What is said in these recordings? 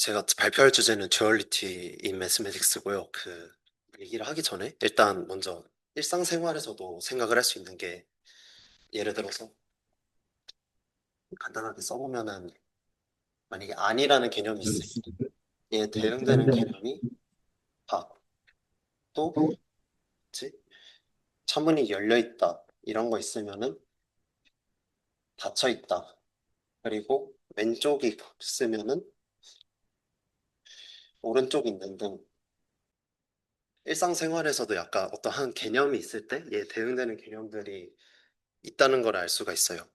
제가 발표할 주제는 듀얼리티 인 매스매틱스고요. 얘기를 하기 전에 일단 먼저 일상생활에서도 생각을 할 수 있는 게 예를 들어서 간단하게 써보면은 만약에 아니라는 개념이 있어요. 얘에 대응되는 개념이 다 또 뭐지? 차문이 열려 있다 이런 거 있으면은 닫혀 있다. 그리고 왼쪽이 쓰면은 오른쪽이 있는 등 일상생활에서도 약간 어떤 한 개념이 있을 때 얘에 대응되는 개념들이 있다는 걸 알 수가 있어요.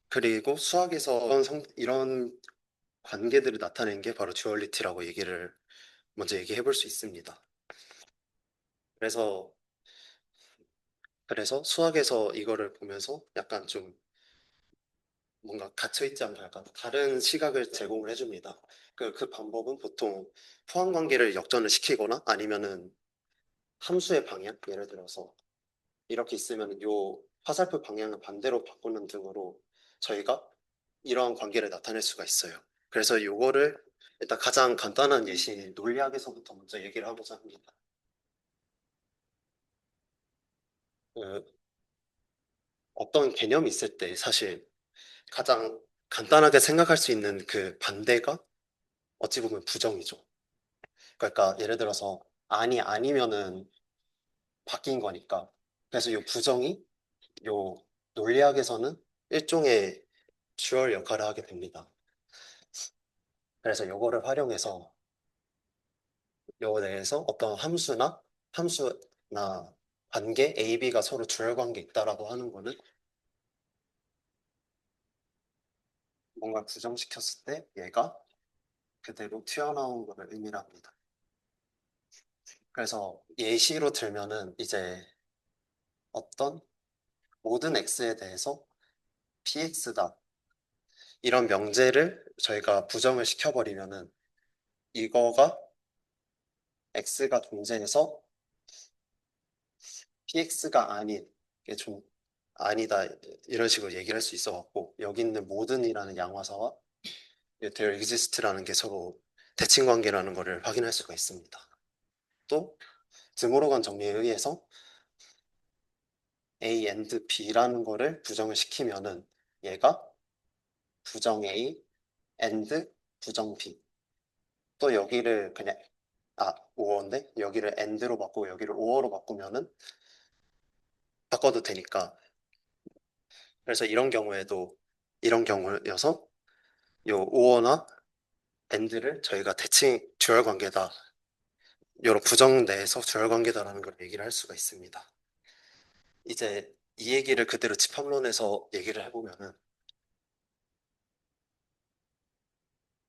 그리고 수학에서 이런 관계들을 나타낸 게 바로 듀얼리티라고 얘기를 먼저 얘기해 볼 수 있습니다. 그래서, 그래서 수학에서 이거를 보면서 약간 좀 뭔가 갇혀있지 않고 약간 다른 시각을 제공을 해줍니다. 그 방법은 보통 포항 관계를 역전을 시키거나 아니면은 함수의 방향, 예를 들어서 이렇게 있으면 요 화살표 방향을 반대로 바꾸는 등으로 저희가 이러한 관계를 나타낼 수가 있어요. 그래서 요거를 일단 가장 간단한 예시 논리학에서부터 먼저 얘기를 하고자 합니다. 그 어떤 개념이 있을 때 사실 가장 간단하게 생각할 수 있는 그 반대가 어찌 보면 부정이죠. 그러니까 예를 들어서 아니면은 바뀐 거니까. 그래서 요 부정이 요 논리학에서는 일종의 주얼 역할을 하게 됩니다. 그래서 요거를 활용해서 요 내에서 어떤 함수나 관계 A, B가 서로 주얼 관계 있다라고 하는 거는 뭔가 부정시켰을 때 얘가 그대로 튀어나온 거를 의미를 합니다. 그래서 예시로 들면은 이제 어떤 모든 x에 대해서 px다 이런 명제를 저희가 부정을 시켜버리면은 이거가 x가 존재해서 px가 아닌 게 좀 아니다 이런 식으로 얘기를 할 수 있어 갖고 여기 있는 모든이라는 양화사와 there exist라는 게 서로 대칭 관계라는 것을 확인할 수가 있습니다. 또 드모로간 정리에 의해서 A and B라는 거를 부정을 시키면은 얘가 부정 A and 부정 B. 또 여기를 그냥 오어인데 여기를 and로 바꾸고 여기를 오어로 바꾸면은 바꿔도 되니까. 그래서 이런 경우여서 요 오어나 and를 저희가 대칭 주얼 관계다. 이런 부정 내에서 주얼 관계다라는 걸 얘기를 할 수가 있습니다. 이제 이 얘기를 그대로 집합론에서 얘기를 해보면은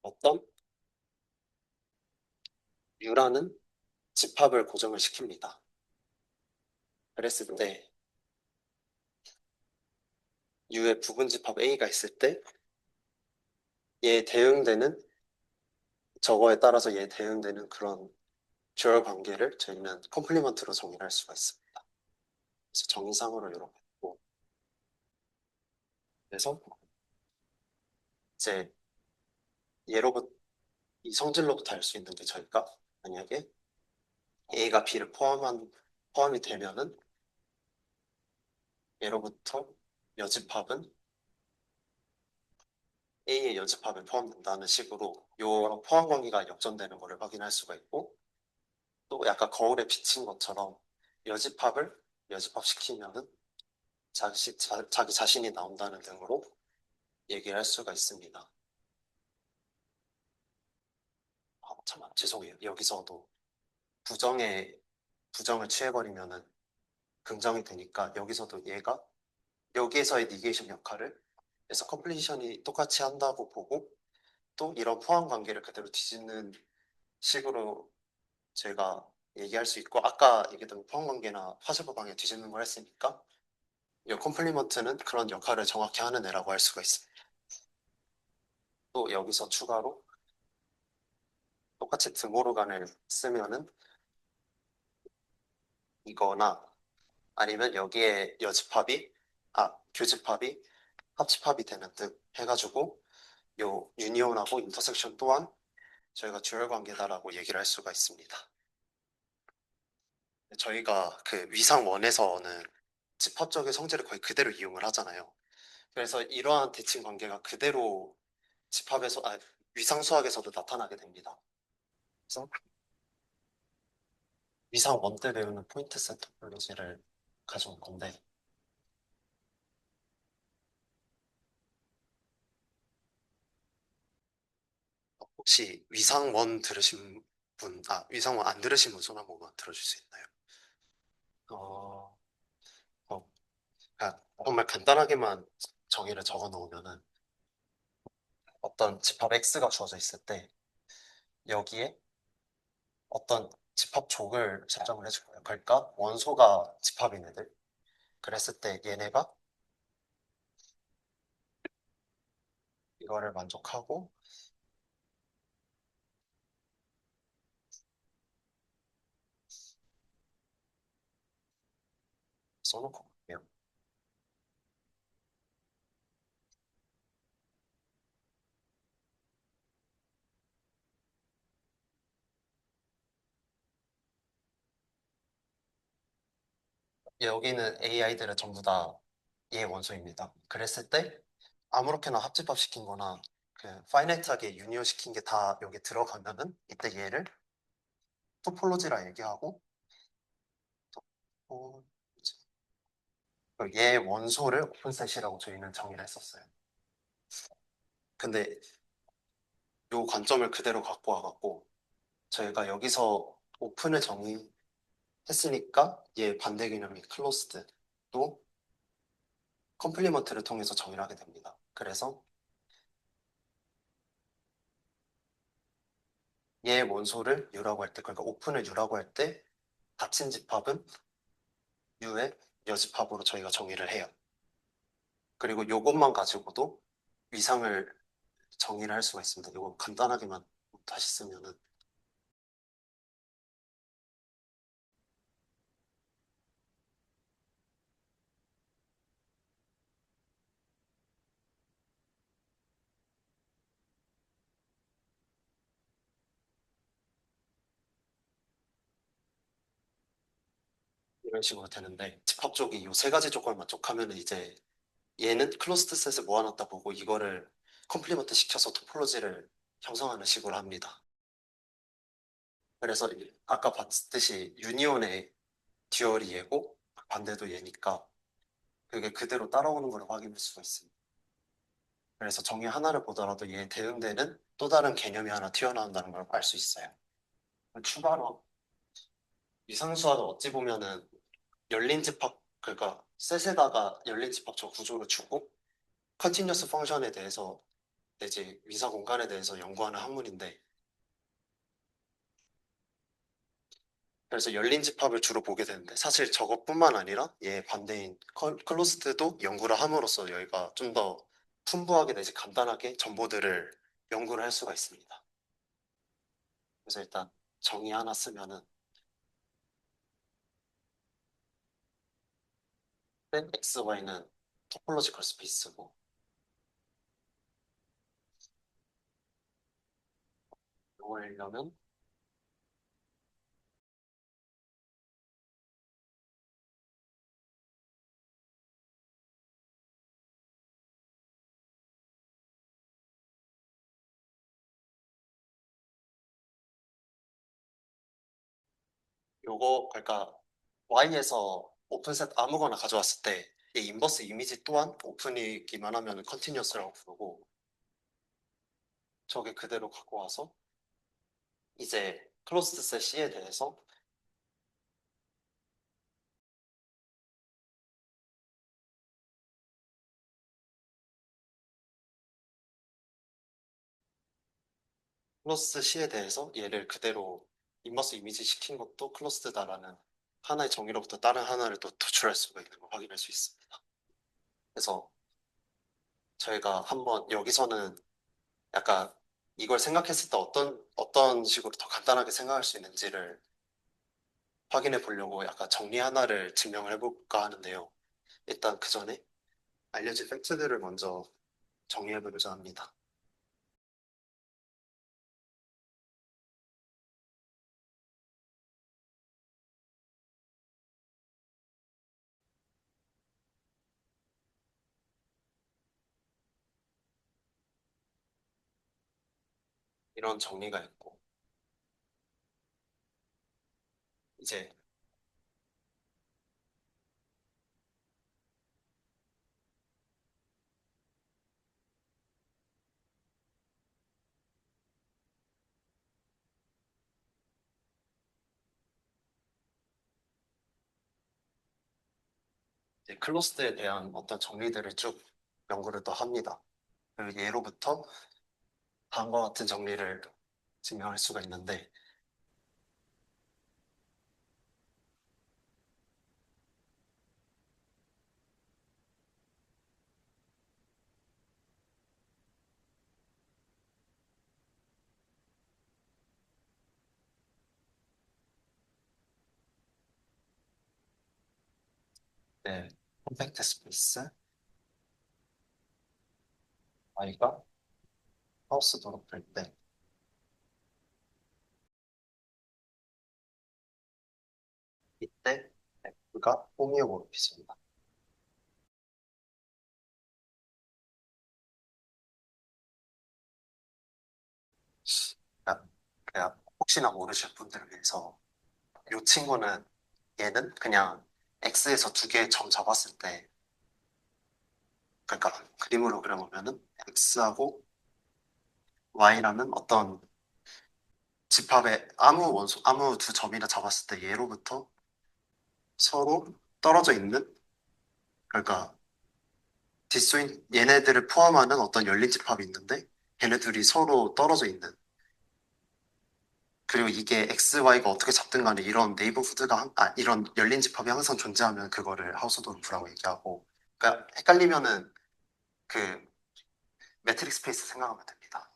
어떤 U라는 집합을 고정을 시킵니다. 그랬을 때 U의 부분집합 A가 있을 때 얘 대응되는 저거에 따라서 얘 대응되는 그런 주얼 관계를 저희는 컴플리먼트로 정의를 할 수가 있습니다. 그래서 정의상으로 이렇게 있고 그래서 이제 얘로부터 이 성질로부터 알 수 있는 게 저희가 만약에 A가 B를 포함이 되면은 얘로부터 여집합은 A의 여집합에 포함된다는 식으로 이 포함 관계가 역전되는 것을 확인할 수가 있고 또 약간 거울에 비친 것처럼 여집합을 여집합시키면은 자기 자신이 나온다는 등으로 얘기를 할 수가 있습니다. 참 죄송해요. 여기서도 부정을 취해버리면은 긍정이 되니까 여기서도 얘가 여기에서의 니게이션 역할을 그래서 컴플리션이 똑같이 한다고 보고 또 이런 포함 관계를 그대로 뒤집는 식으로 제가 얘기할 수 있고 아까 얘기했던 포함 관계나 화살표 방향 뒤집는 걸 했으니까 이 컴플리먼트는 그런 역할을 정확히 하는 애라고 할 수가 있습니다. 또 여기서 추가로 똑같이 드모르간을 쓰면은 이거나 아니면 여기에 교집합이 합집합이 되는 등 해가지고 요 유니온하고 인터섹션 또한 저희가 듀얼 관계다라고 얘기를 할 수가 있습니다. 저희가 그 위상원에서는 집합적인 성질을 거의 그대로 이용을 하잖아요. 그래서 이러한 대칭 관계가 그대로 위상수학에서도 나타나게 됩니다. 그래서 위상원 때 배우는 포인트 세트 토폴로지를 가져온 건데, 혹시 위상원 들으신 위상원 안 들으신 분 손 한 번만 들어줄 수 있나요? 어, 어, 정말 간단하게만 정의를 적어 놓으면은 어떤 집합 X가 주어져 있을 때 여기에 어떤 집합족을 설정을 해줄 거예요. 그러니까 원소가 집합인 애들. 그랬을 때 얘네가 이거를 만족하고 써놓고 갈게요. 여기는 AI들은 전부 다 얘 원소입니다. 그랬을 때 아무렇게나 합집합 시킨 거나 그 파이나이트하게 유니온 시킨 게 다 여기 들어가면은 이때 얘를 토폴로지라 얘기하고 또 얘 원소를 오픈셋이라고 저희는 정의를 했었어요. 근데 이 관점을 그대로 갖고 와갖고 저희가 여기서 오픈을 정의했으니까 얘 반대 개념이 클로스드도 컴플리먼트를 통해서 정의를 하게 됩니다. 그래서 얘 원소를 U라고 할 때, 그러니까 오픈을 U라고 할 때 닫힌 집합은 U의 여집합으로 저희가 정의를 해요. 그리고 이것만 가지고도 위상을 정의를 할 수가 있습니다. 이거 간단하게만 다시 쓰면은 이런 식으로 되는데 집합 쪽이 이 세 가지 조건을 만족하면은 이제 얘는 클로스드 셋을 모아놨다 보고 이거를 컴플리먼트 시켜서 토폴로지를 형성하는 식으로 합니다. 그래서 아까 봤듯이 유니온의 듀얼이 얘고 반대도 얘니까 그게 그대로 따라오는 걸 확인할 수가 있습니다. 그래서 정의 하나를 보더라도 얘에 대응되는 또 다른 개념이 하나 튀어나온다는 걸 알 수 있어요. 추가로 위상수학은 어찌 보면은 열린 집합, 그러니까 셋에다가 열린 집합적 구조를 주고 컨티뉴어스 펑션에 대해서 내지 위사 공간에 대해서 연구하는 학문인데 그래서 열린 집합을 주로 보게 되는데 사실 저것뿐만 아니라 얘 반대인 클로스드도 연구를 함으로써 여기가 좀 더 풍부하게 내지 간단하게 정보들을 연구를 할 수가 있습니다. 그래서 일단 정의 하나 쓰면은 XY는 토폴로지컬 스페이스고 이걸 하려면 요거 그러니까 Y에서 오픈셋 아무거나 가져왔을 때 이 인버스 이미지 또한 오픈이기만 하면 컨티뉴어스라고 부르고 저게 그대로 갖고 와서 이제 클로스드 셋 C에 대해서 클로스드 C에 대해서 얘를 그대로 인버스 이미지 시킨 것도 클로스드다라는 하나의 정의로부터 다른 하나를 또 도출할 수가 있는 걸 확인할 수 있습니다. 그래서 저희가 한번 여기서는 약간 이걸 생각했을 때 어떤 식으로 더 간단하게 생각할 수 있는지를 확인해 보려고 약간 정리 하나를 증명을 해볼까 하는데요. 일단 그 전에 알려진 팩트들을 먼저 정리해 보려자 합니다. 이런 정리가 있고, 이제 클로스에 대한 어떤 정리들을 쭉 연구를 또 합니다. 그리고 예로부터 다음과 같은 정리를 증명할 수가 있는데, 네, 컴팩트 스페이스, y가 하우스 도로 풀 때, 이때 f가 호미오모르피즘이다. 그러니까 혹시나 모르실 분들을 위해서 이 친구는 얘는 그냥 x에서 두 개의 점 잡았을 때 그러니까 그림으로 그려보면은 x하고 y라는 어떤 집합의 아무 두 점이나 잡았을 때 얘로부터 서로 떨어져 있는 그러니까 뒷소인 얘네들을 포함하는 어떤 열린 집합이 있는데 걔네들이 서로 떨어져 있는 그리고 이게 x, y가 어떻게 잡든 간에 이런 네이버후드가 이런 열린 집합이 항상 존재하면 그거를 하우스 돌프라고 얘기하고 그러니까 헷갈리면은 그 매트릭 스페이스 생각하면 됩니다.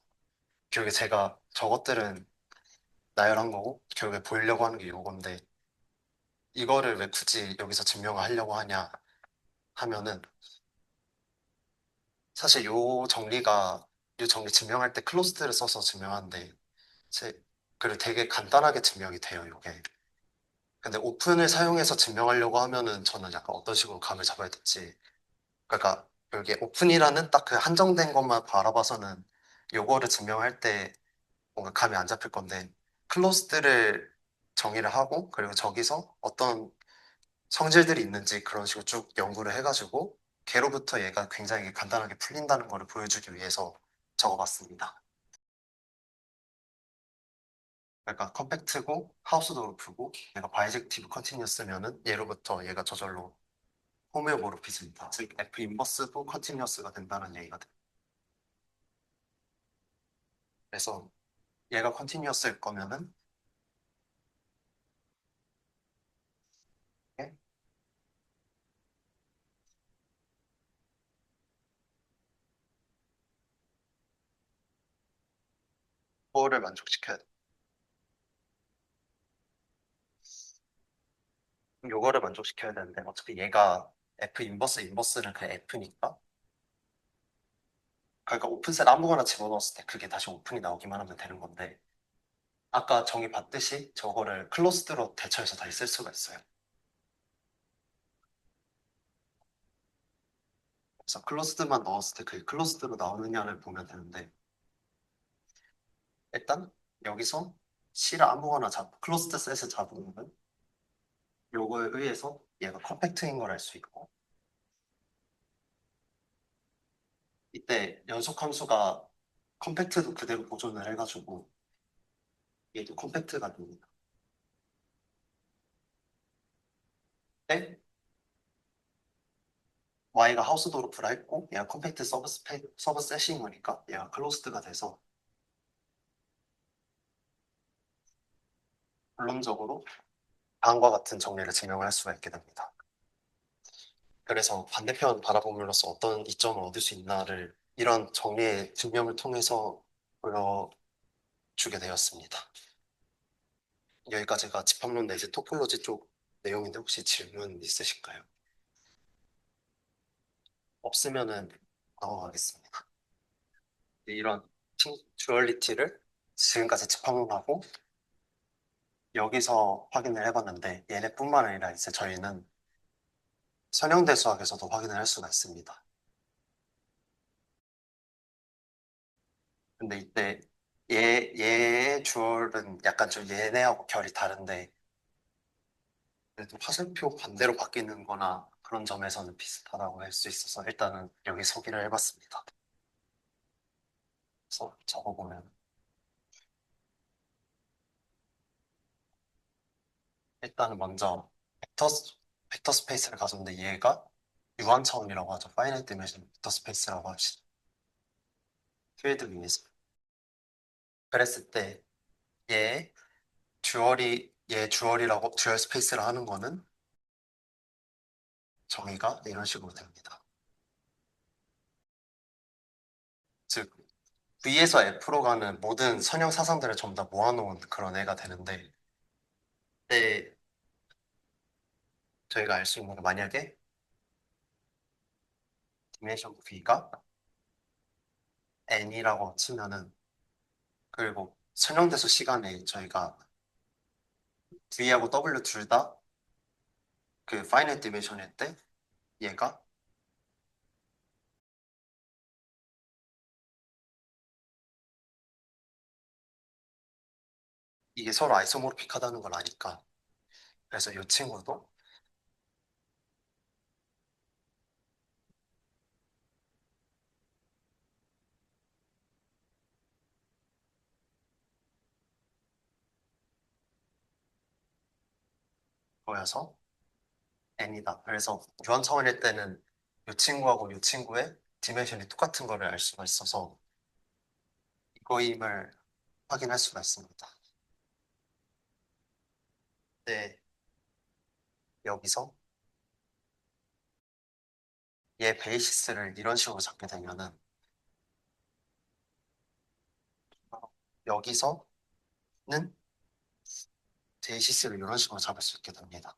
결국에 제가 저것들은 나열한 거고 결국에 보이려고 하는 게 이건데 이거를 왜 굳이 여기서 증명을 하려고 하냐 하면은 사실 요 정리 증명할 때 클로스드를 써서 증명하는데 제 그리고 되게 간단하게 증명이 돼요, 이게. 근데 오픈을 사용해서 증명하려고 하면은 저는 약간 어떤 식으로 감을 잡아야 될지. 그러니까 이게 오픈이라는 딱 그 한정된 것만 바라봐서는 요거를 증명할 때 뭔가 감이 안 잡힐 건데 클로스드를 정의를 하고 그리고 저기서 어떤 성질들이 있는지 그런 식으로 쭉 연구를 해가지고 걔로부터 얘가 굉장히 간단하게 풀린다는 거를 보여주기 위해서 적어봤습니다. 그러니까 컴팩트고 하우스도 높고 얘가 바이젝티브 컨티뉴어스면은 얘로부터 얘가 저절로 호메오모르피즘이다. 즉 F 인버스도 컨티뉴어스가 된다는 얘기가 돼. 그래서 얘가 컨티뉴어스일 거면은 그거를 만족시켜야 돼. 요거를 만족시켜야 되는데 어차피 얘가 F 인버스는 그냥 F니까 그러니까 오픈셋 아무거나 집어넣었을 때 그게 다시 오픈이 나오기만 하면 되는 건데 아까 정의 봤듯이 저거를 클로스드로 대처해서 다시 쓸 수가 있어요. 그래서 클로스드만 넣었을 때 그게 클로스드로 나오느냐를 보면 되는데 일단 여기서 C를 아무거나 클로스드 셋을 잡으면 요거에 의해서 얘가 컴팩트인 걸 알 수 있고 이때 연속 함수가 컴팩트도 그대로 보존을 해가지고 얘도 컴팩트가 됩니다. 때 Y가 하우스 도르프라 했고 얘가 컴팩트 서브셋인 거니까 얘가 클로스드가 돼서 결론적으로 다음과 같은 정리를 증명을 할 수가 있게 됩니다. 그래서 반대편 바라봄으로써 어떤 이점을 얻을 수 있나를 이런 정리의 증명을 통해서 보여주게 되었습니다. 여기까지가 집합론 내지 토폴로지 쪽 내용인데 혹시 질문 있으실까요? 없으면은 넘어가겠습니다. 이런 듀얼리티를 지금까지 집합론하고 여기서 확인을 해봤는데 얘네뿐만 아니라 이제 저희는 선형대 수학에서도 확인을 할 수가 있습니다. 근데 이때 얘의 주얼은 약간 좀 얘네하고 결이 다른데, 그래도 화살표 반대로 바뀌는 거나 그런 점에서는 비슷하다고 할 수 있어서 일단은 여기 소개를 해봤습니다. 그래서 적어보면, 일단은 먼저 벡터 스페이스를 가졌는데 얘가 유한 차원이라고 하죠. 파이널 디멘션 벡터 스페이스라고 하시죠. 필드 위에서. 그랬을 때 얘 주얼이라고 듀얼 스페이스를 하는 거는 정의가 이런 식으로 됩니다. 즉 V에서 F로 가는 모든 선형 사상들을 전부 다 모아놓은 그런 애가 되는데, 네, 저희가 알 수 있는 게 만약에 디멘션 V가 N이라고 치면은, 그리고 선형대수 시간에 저희가 V하고 W 둘 다 그 파이널 디멘션일 때 얘가 이게 서로 아이소모르픽하다는 걸 아니까, 그래서 이 친구도 보여서 N이다. 그래서 유한 차원일 때는 이 친구하고 이 친구의 디멘션이 똑같은 거를 알 수가 있어서 이거임을 확인할 수가 있습니다. 네, 여기서 얘 베이시스를 이런 식으로 잡게 되면은 여기서는 베이시스를 이런 식으로 잡을 수 있게 됩니다.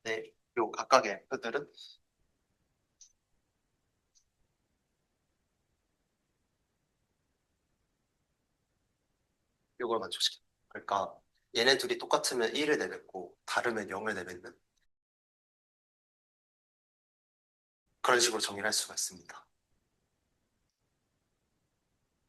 네, 요 각각의 F들은 요걸 만족시킵니다. 그러니까 얘네 둘이 똑같으면 1을 내뱉고 다르면 0을 내뱉는 그런 식으로 정의를 할 수가 있습니다.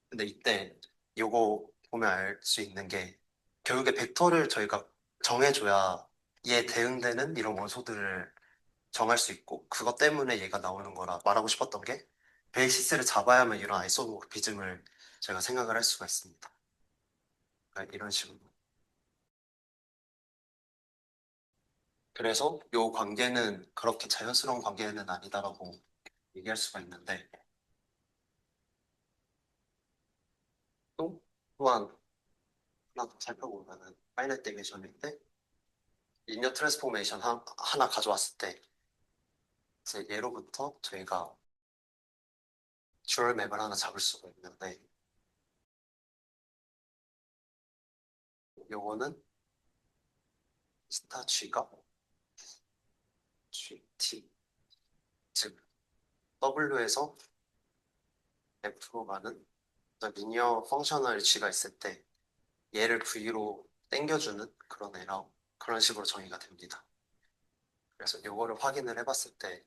근데 이때 요거 보면 알 수 있는 게 결국에 벡터를 저희가 정해줘야 얘 대응되는 이런 원소들을 정할 수 있고 그것 때문에 얘가 나오는 거라 말하고 싶었던 게 베이시스를 잡아야만 이런 아이소모르피즘을 제가 생각을 할 수가 있습니다. 그러니까 이런 식으로. 그래서 요 관계는 그렇게 자연스러운 관계는 아니다라고 얘기할 수가 있는데 또 또한 하나 더 살펴보면은 파이널 디멘션일 때 리니어 트랜스포메이션 하나 가져왔을 때 이제 예로부터 저희가 듀얼 맵을 하나 잡을 수가 있는데 요거는 스타 G가 GT 즉 W에서 F로 가는 리니어 펑셔널 G가 있을 때 얘를 V로 당겨주는 그런 애라 그런 식으로 정의가 됩니다. 그래서 요거를 확인을 해봤을 때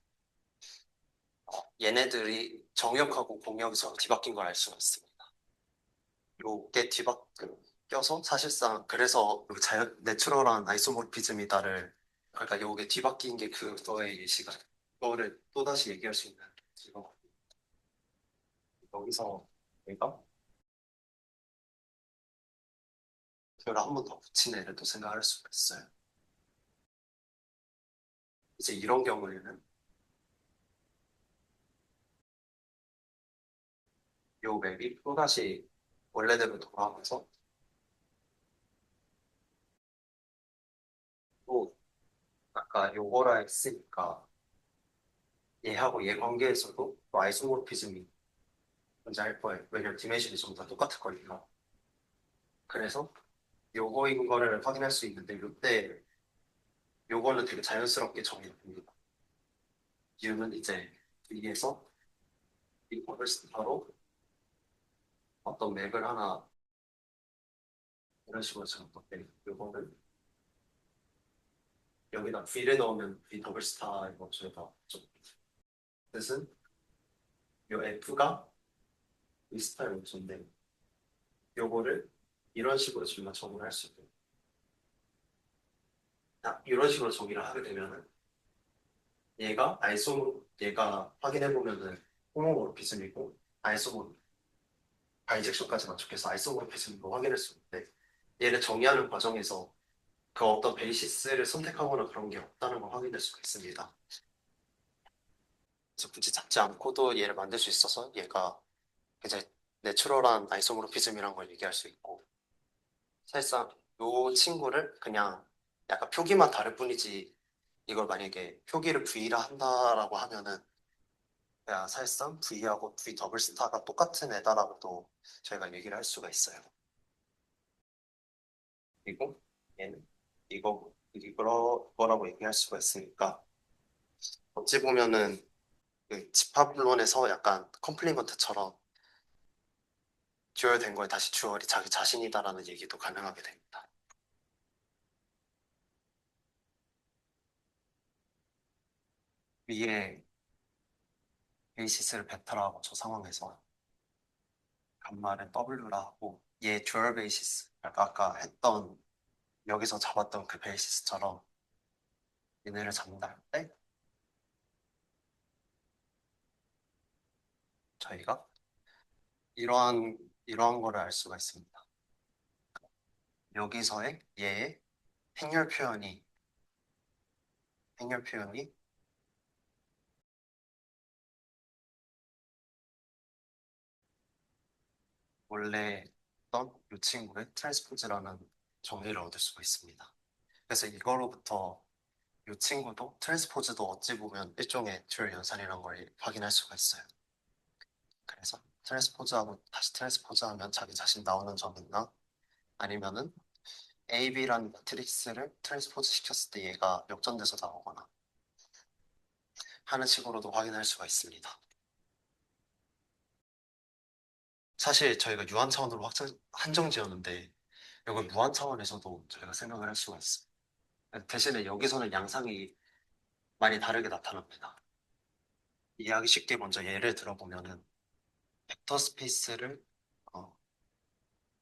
얘네들이 정역하고 공역이 서로 뒤바뀐 걸 알 수가 있습니다. 요게 뒤바뀌어서 사실상 그래서 그 자연 내추럴한 아이소모르피즘이다를 그러니까 요게 뒤바뀐 게 그거의 예시가 그거를 또다시 얘기할 수 있는 이거 여기서 내가 그걸 한 번 더 붙인 애를 또 생각할 수가 있어요. 이제 이런 경우에는 요 맵이 또다시 원래대로 돌아가면서 또 아까 요거라 했으니까 얘하고 얘 관계에서도 또 아이소모르피즘이 존재할 거예요. 왜냐면 디멘션이 전부 다 똑같을 거니까. 그래서 요거인 거를 확인할 수 있는데 요때 요거는 되게 자연스럽게 정의됩니다. 이유는 이제 위에서 이거를 바로 어떤 맥을 하나 이런 식으로 적었는데 요거는 여기다 V를 넣으면 V 더블 스타 이거 저희가 좀 뜻은 요 F가 V 스타 요소인데 요거를 이런 식으로 지금 정의를 할 수 있고 이런 식으로 정의를 하게 되면은 얘가 확인해 보면은 호모모르피즘이고 아이소모 바이젝션까지 맞춰서 아이소모르피즘으로 확인할 수 있는데 얘를 정의하는 과정에서 그 어떤 베이시스를 선택하거나 그런 게 없다는 걸 확인할 수가 있습니다. 그래서 굳이 잡지 않고도 얘를 만들 수 있어서 얘가 굉장히 내추럴한 아이소모르피즘이라는 걸 얘기할 수 있고 사실상 이 친구를 그냥 약간 표기만 다를 뿐이지 이걸 만약에 표기를 V라 한다라고 하면은 그냥 사실상 V하고 V 더블 스타가 똑같은 애다라고도 저희가 얘기를 할 수가 있어요. 그리고 얘는 이거라고 얘기할 수가 있으니까 어찌 보면은 그 집합론에서 약간 컴플리먼트처럼 듀얼 된 거에 다시 듀얼이 자기 자신이다라는 얘기도 가능하게 됩니다. 위에 베이시스를 베타라고 저 상황에서 간말은 W라 하고 얘 듀얼 베이시스 그러니까 아까 했던 여기서 잡았던 그 베이시스처럼 얘네를 잡는다 할 때 저희가 이러한 거를 알 수가 있습니다. 여기서의 얘의 행렬 표현이 행렬 표현이 원래 있던 이 친구의 트랜스포즈라는 정의를 얻을 수가 있습니다. 그래서 이거로부터 이 친구도 트랜스포즈도 어찌 보면 일종의 듀얼 연산이라는 걸 확인할 수가 있어요. 그래서 트랜스포즈하고 다시 트랜스포즈하면 자기 자신 나오는 점이 있나? 아니면은 AB라는 매트릭스를 트랜스포즈 시켰을 때 얘가 역전돼서 나오거나 하는 식으로도 확인할 수가 있습니다. 사실 저희가 유한 차원으로 한정 지었는데 이걸 무한 차원에서도 저희가 생각을 할 수가 있어요. 대신에 여기서는 양상이 많이 다르게 나타납니다. 이해하기 쉽게 먼저 예를 들어보면은 벡터 스페이스를 어,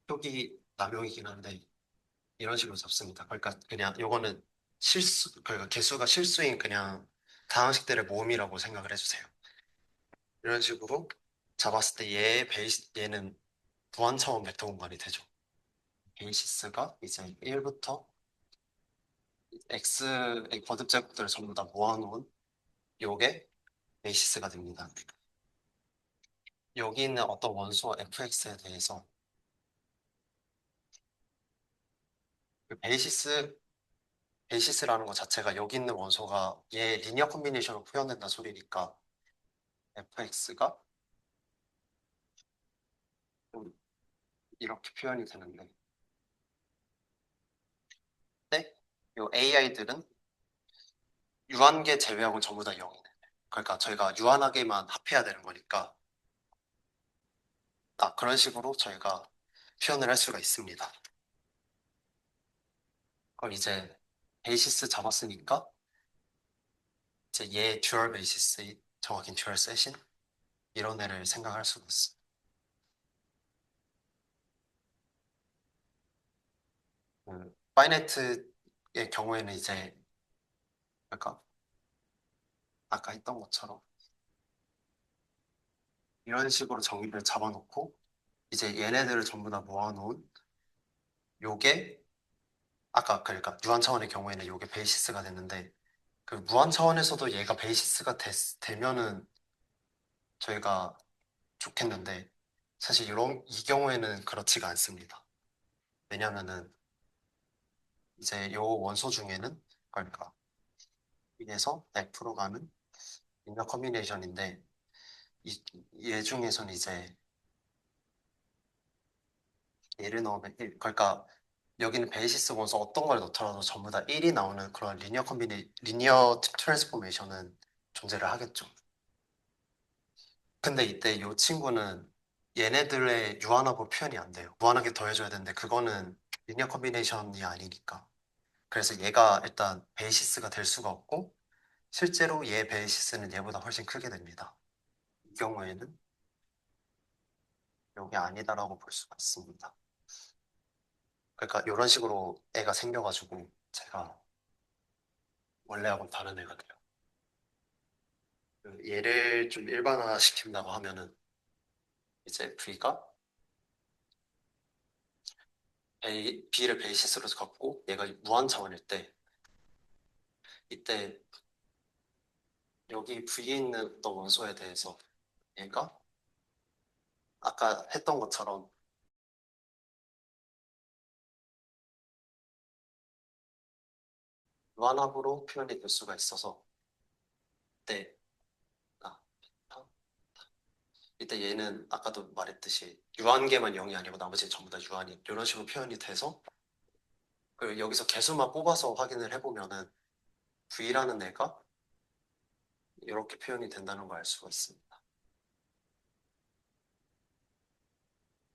표기 남용이긴 한데 이런 식으로 잡습니다. 그러니까 그냥 요거는 그러니까 개수가 실수인 그냥 다항식들의 모음이라고 생각을 해주세요. 이런 식으로 잡았을 때 얘는 무한 차원 벡터 공간이 되죠. 베이시스가 이제 1부터 x의 거듭 제곱들을 전부 다 모아놓은 요게 베이시스가 됩니다. 여기 있는 어떤 원소 fx에 대해서 그 베이시스라는 것 자체가 여기 있는 원소가 얘 리니어 컨비네이션으로 표현된다 소리니까 fx가 이렇게 표현이 되는데 네? 요 AI들은 유한계 제외하고 전부 다 0이네. 그러니까 저희가 유한하게만 합해야 되는 거니까 그런 식으로 저희가 표현을 할 수가 있습니다. 그럼 이제 베이시스 잡았으니까 이제 얘 듀얼 베이시스 정확히 듀얼 셋인 이런 애를 생각할 수가 있어. 파이네트의 경우에는 이제 그러니까 아까 했던 것처럼 이런 식으로 정의를 잡아놓고 이제 얘네들을 전부 다 모아놓은 요게 아까 그러니까 무한 차원의 경우에는 요게 베이시스가 됐는데 그 무한 차원에서도 얘가 베이시스가 되면은 저희가 좋겠는데 사실 이 경우에는 그렇지가 않습니다. 왜냐면은 이제 요 원소 중에는 그러니까 위에서 F로 가는 인너 커뮤니케이션인데 얘 중에서는 이제 얘를 넣으면 1 그러니까 여기는 베이시스 원소 어떤 걸 넣더라도 전부 다 1이 나오는 그런 리니어 트랜스포메이션은 존재를 하겠죠. 근데 이때 이 친구는 얘네들의 유한하고 표현이 안 돼요. 무한하게 더해줘야 되는데 그거는 리니어 컨비네이션이 아니니까. 그래서 얘가 일단 베이시스가 될 수가 없고 실제로 얘 베이시스는 얘보다 훨씬 크게 됩니다. 이 경우에는 이게 아니다라고 볼 수가 있습니다. 그러니까 이런 식으로 애가 생겨가지고 제가 원래하고는 다른 애가 돼요. 얘를 좀 일반화 시킨다고 하면은 이제 V가 B를 베이시스로 갖고 얘가 무한 차원일 때 이때 여기 V에 있는 어떤 원소에 대해서 얘가 아까 했던 것처럼 무한합으로 표현이 될 수가 있어서 이때 아, 이때 얘는 아까도 말했듯이 유한계만 0이 아니고 나머지는 전부 다 유한이 이런 식으로 표현이 돼서 그 여기서 개수만 뽑아서 확인을 해보면은 V라는 애가 이렇게 표현이 된다는 걸 알 수가 있습니다.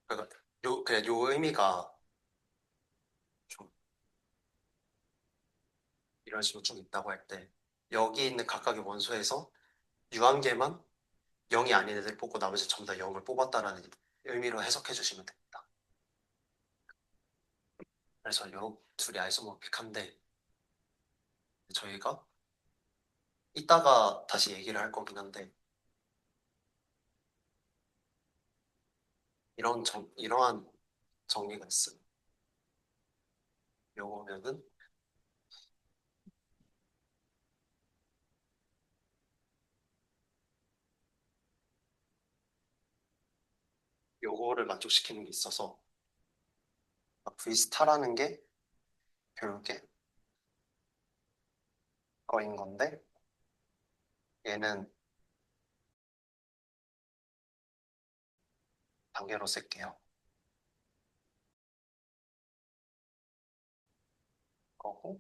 그러니까 그냥 요 의미가 좀 이런 식으로 좀 있다고 할 때 여기 있는 각각의 원소에서 유한계만 0이 아닌 애들 뽑고 나머지 전부 다 0을 뽑았다라는 의미로 해석해 주시면 됩니다. 그래서 요 둘이 아이소모픽한데 저희가 이따가 다시 얘기를 할 거긴 한데 이러한 정리가 있어요. 요거면은 요거를 만족시키는 게 있어서 V스타라는 게 결국에 거인 건데 얘는 단계로 쓸게요. 거고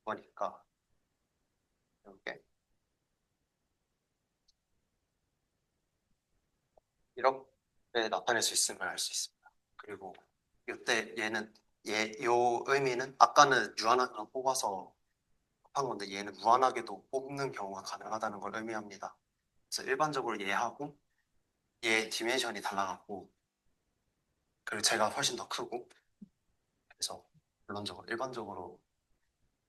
거니까 이렇게 이렇게 나타낼 수 있음을 알 수 있습니다. 그리고 이때 얘는 요 의미는 아까는 유한하게 뽑아서 한 건데 얘는 무한하게도 뽑는 경우가 가능하다는 걸 의미합니다. 그래서 일반적으로 얘하고 얘 디멘션이 달라갖고 그리고 제가 훨씬 더 크고 그래서 물론적으로 일반적으로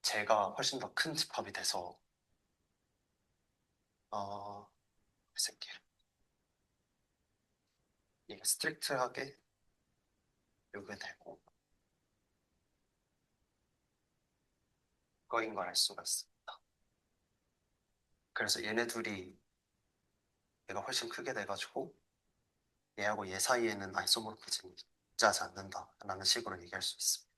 제가 훨씬 더 큰 집합이 돼서 글쎄요. 이게 스트릭트하게 요게 되고 그거인 걸 알 수가 있습니다. 그래서 얘네 둘이 얘가 훨씬 크게 돼가지고 얘하고 얘 사이에는 아이소모르피즘이 존재하지 않는다라는 식으로 얘기할 수 있습니다.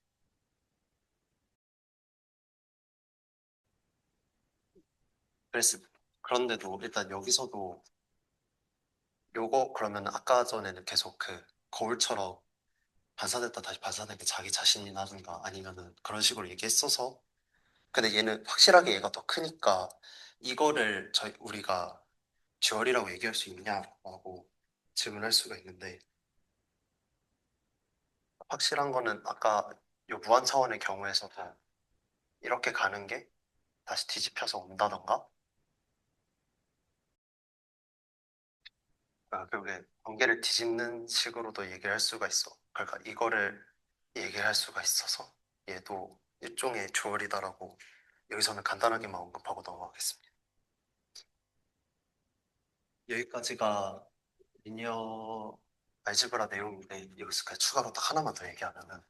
그래서 그런데도 일단 여기서도 요거 그러면 아까 전에는 계속 그 거울처럼 반사됐다 다시 반사된 게 자기 자신이라든가 아니면은 그런 식으로 얘기했어서 근데 얘는 확실하게 얘가 더 크니까 이거를 우리가 듀얼이라고 얘기할 수 있냐라고 질문할 수가 있는데 확실한 거는 아까 요 무한 차원의 경우에서도 이렇게 가는 게 다시 뒤집혀서 온다던가 결국에 관계를 뒤집는 식으로도 얘기를 할 수가 있어. 그러니까 이거를 얘기할 수가 있어서 얘도 일종의 듀얼이다라고 여기서는 간단하게만 언급하고 넘어가겠습니다. 여기까지가 리니어 알제브라 내용인데 여기서 그냥 추가로 딱 하나만 더 얘기하면은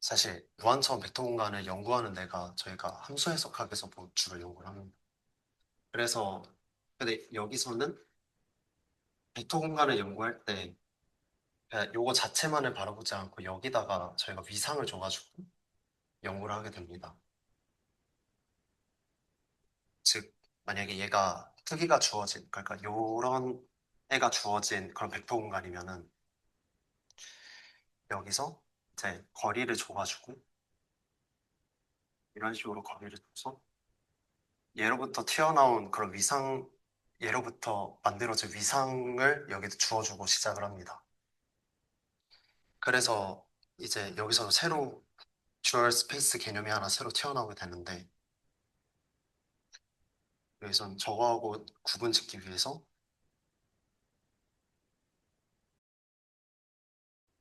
사실 무한차원 벡터 공간을 연구하는 데가 저희가 함수 해석학에서 주로 연구를 합니다. 그래서 근데 여기서는 벡터 공간을 연구할 때 그냥 요거 자체만을 바라보지 않고 여기다가 저희가 위상을 줘가지고 연구를 하게 됩니다. 즉 만약에 얘가 크기가 주어진 그러니까 요런 애가 주어진 그런 벡터 공간이면은 여기서 이제 거리를 줘가지고 이런 식으로 거리를 줘서 예로부터 튀어나온 그런 예로부터 만들어진 위상을 여기다 주어주고 시작을 합니다. 그래서 이제 여기서 새로 듀얼 스페이스 개념이 하나 새로 튀어나오게 되는데, 여기선 저거하고 구분 짓기 위해서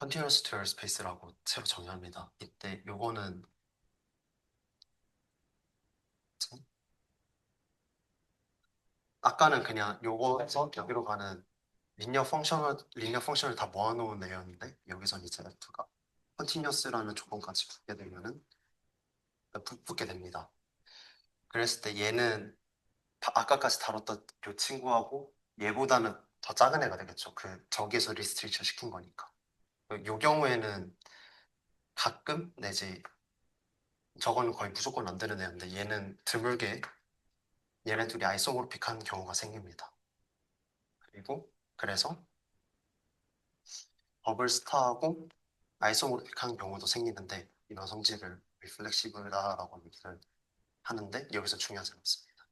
Continuous Dual Space라고 새로 정의합니다. 이때 요거는 아까는 그냥 요거에서 여기로 가는 리니어 펑션을 다 모아놓은 애였는데, 여기선 이제 F가 컨티뉴어스라는 조건까지 붙게 되면은 붙게 됩니다. 그랬을 때 얘는 아까까지 다뤘던 요 친구하고 얘보다는 더 작은 애가 되겠죠. 저기에서 리스트릭션 시킨 거니까. 요 경우에는 가끔 내지 저거는 거의 무조건 안 되는 애인데, 얘는 드물게 얘네 둘이 아이소모르픽한 경우가 생깁니다. 그리고 그래서 버블 스타하고 아이소모르픽한 경우도 생기는데, 이런 성질을 리플렉시블하다라고 얘기를 하는데, 여기서 중요한 점이 있습니다.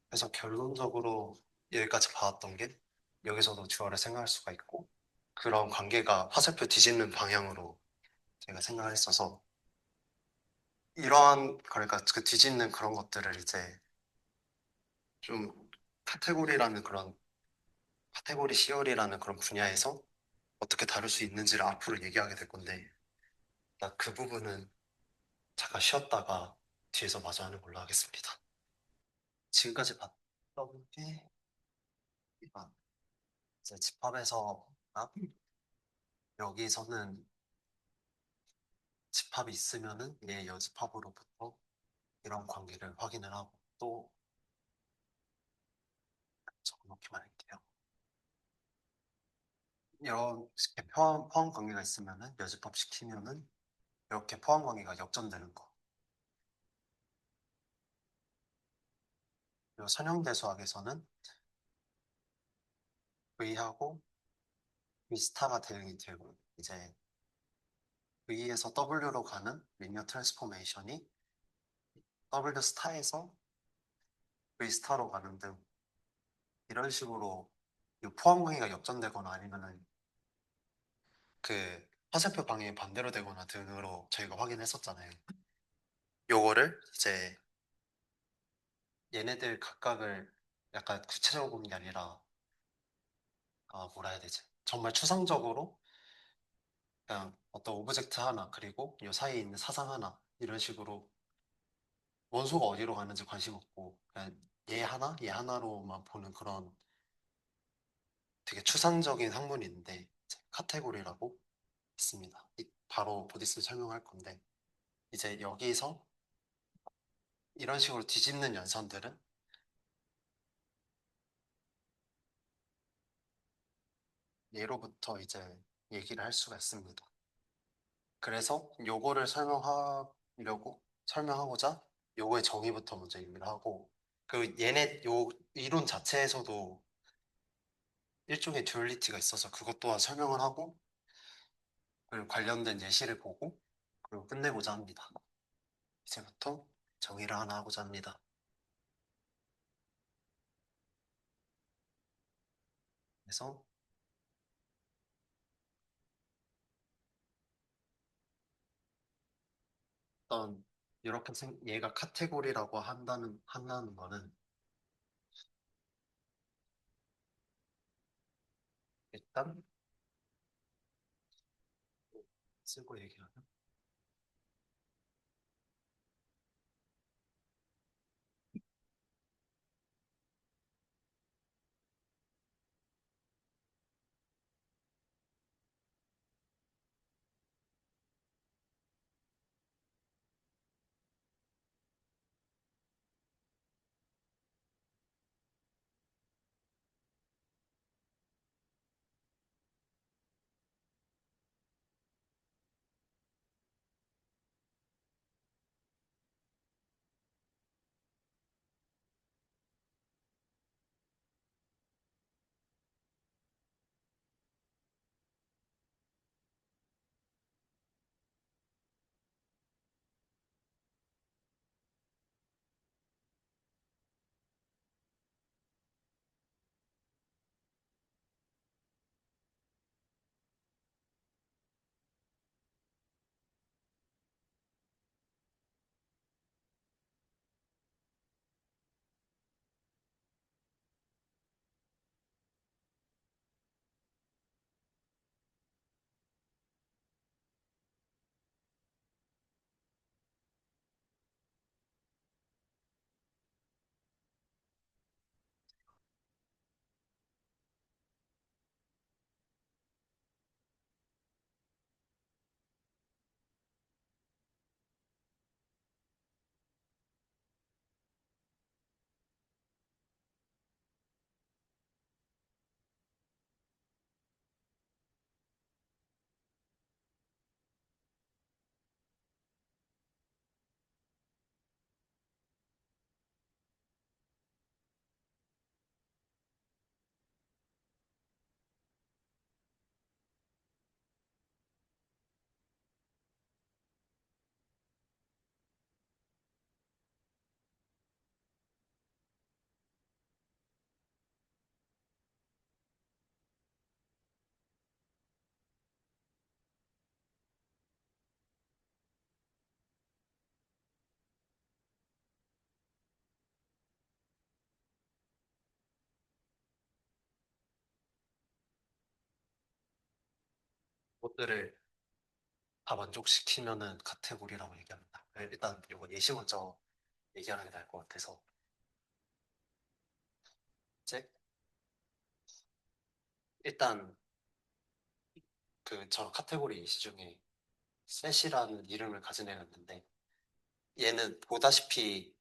그래서 결론적으로 여기까지 봐왔던 게, 여기서도 듀얼을 생각할 수가 있고, 그런 관계가 화살표 뒤집는 방향으로 제가 생각을 했어서, 그러니까 그 뒤집는 그런 것들을 이제 좀 카테고리라는 그런 카테고리 시열이라는 그런 분야에서 어떻게 다룰 수 있는지를 앞으로 얘기하게 될 건데, 나 그 부분은 잠깐 쉬었다가 뒤에서 마저 하는 걸로 하겠습니다. 지금까지 봤던 게 아, 이제 집합에서 여기서는 집합이 있으면은 얘 여집합으로부터 이런 관계를 확인을 하고, 또 적어놓기만 할게요. 이렇게 포함 관계가 있으면은 여집합 시키면은 이렇게 포함 관계가 역전되는 거. 그리고 선형대수학에서는 V하고 V 스타가 대응이 되고, 이제 V에서 W로 가는 리니어 트랜스포메이션이 W 스타에서 V 스타로 가는 등, 이런 식으로 이 포함 관계가 역전되거나 아니면은 그 화살표 방향이 반대로 되거나 등으로 저희가 확인했었잖아요. 요거를 이제 얘네들 각각을 약간 구체적으로 보는 게 아니라, 뭐라 해야 되지? 정말 추상적으로 그냥 어떤 오브젝트 하나, 그리고 요 사이에 있는 사상 하나, 이런 식으로 원소가 어디로 가는지 관심 없고 그냥 얘 하나로만 보는 그런 되게 추상적인 학문이 있는데, 이제 카테고리라고 있습니다. 바로 곧 있으면 설명할 건데, 이제 여기서 이런 식으로 뒤집는 연산들은 얘로부터 이제 얘기를 할 수가 있습니다. 그래서 요거를 설명하고자 요거의 정의부터 먼저 얘기를 하고, 얘네 요 이론 자체에서도 일종의 듀얼리티가 있어서 그것 또한 설명을 하고, 그리고 관련된 예시를 보고, 그리고 끝내고자 합니다. 이제부터 정의를 하나 하고자 합니다. 그래서 어떤 얘가 카테고리라고 한다는 거는, 일단 쓰고 얘기하면, 요것들을 다 만족시키면은 카테고리라고 얘기합니다. 일단 요거 예시 먼저 얘기하는 게 나을 것 같아서 이제 일단 그 저 카테고리 예시 중에 셋이라는 이름을 가진 애가 있는데 얘는 보다시피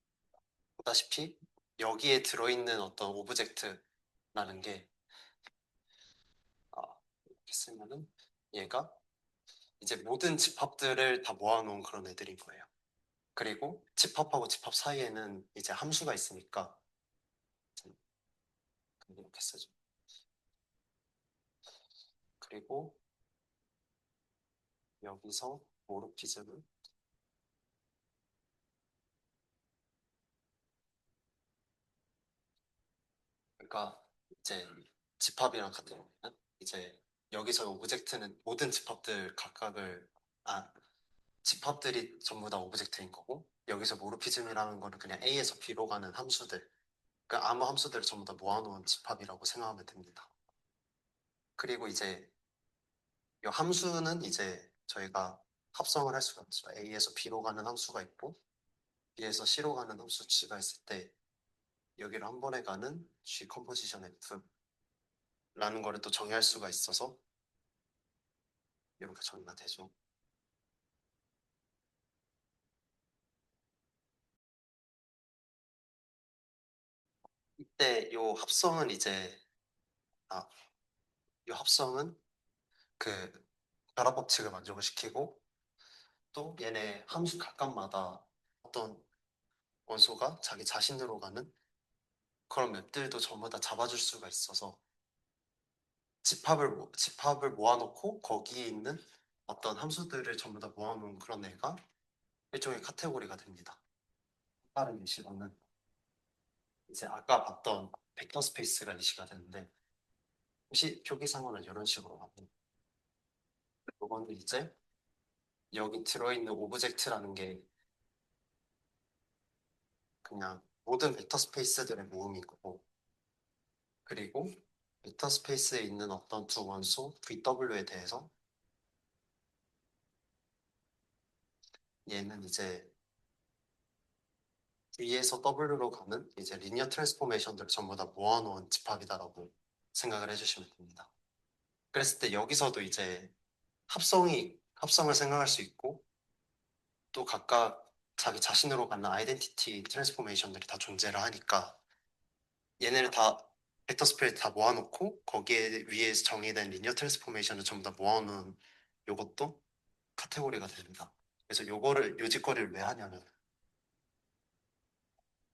여기에 들어있는 어떤 오브젝트라는 게 이렇게 쓰면은 얘가 이제 모든 집합들을 다 모아놓은 그런 애들인 거예요. 그리고 집합하고 집합 사이에는 이제 함수가 있으니까 이렇게 쓰죠. 그리고 여기서 모르피즘은 그러니까 이제 집합이랑 같은 경우는 이제 여기서 오브젝트는 모든 집합들 각각을 집합들이 전부 다 오브젝트인 거고 여기서 모르피즘이라는 거는 그냥 A에서 B로 가는 함수들 그러니까 아무 함수들을 전부 다 모아놓은 집합이라고 생각하면 됩니다. 그리고 이제 이 함수는 이제 저희가 합성을 할 수가 있죠. A에서 B로 가는 함수가 있고 B에서 C로 가는 함수 G가 있을 때 여기를 한 번에 가는 G 컴포지션 F라는 거를 또 정의할 수가 있어서 이렇게 정의가 되죠. 이때 아, 요 합성은 그 결합 법칙을 만족을 시키고 또 얘네 함수 각각마다 어떤 원소가 자기 자신으로 가는 그런 맵들도 전부 다 잡아줄 수가 있어서 집합을 모아놓고 거기에 있는 어떤 함수들을 전부 다 모아놓은 그런 애가 일종의 카테고리가 됩니다. 다른 예시로는 이제 아까 봤던 벡터 스페이스가 예시가 되는데 혹시 표기상으로는 이런 식으로 가고 이거는 이제 여기 들어있는 오브젝트라는 게 그냥 모든 벡터 스페이스들의 모음인 거고 그리고 벡터 스페이스에 있는 어떤 두 원소 VW에 대해서 얘는 이제 V에서 W로 가는 이제 리니어 트랜스포메이션들을 전부 다 모아놓은 집합이다라고 생각을 해주시면 됩니다. 그랬을 때 여기서도 이제 합성을 생각할 수 있고 또 각각 자기 자신으로 갖는 아이덴티티 트랜스포메이션들이 다 존재를 하니까 얘네를 다 벡터 스페이스 다 모아놓고 거기에 위에 정의된 리니어 트랜스포메이션을 전부 다 모아놓은 요것도 카테고리가 됩니다. 그래서 요거를 요직거리를 왜 하냐면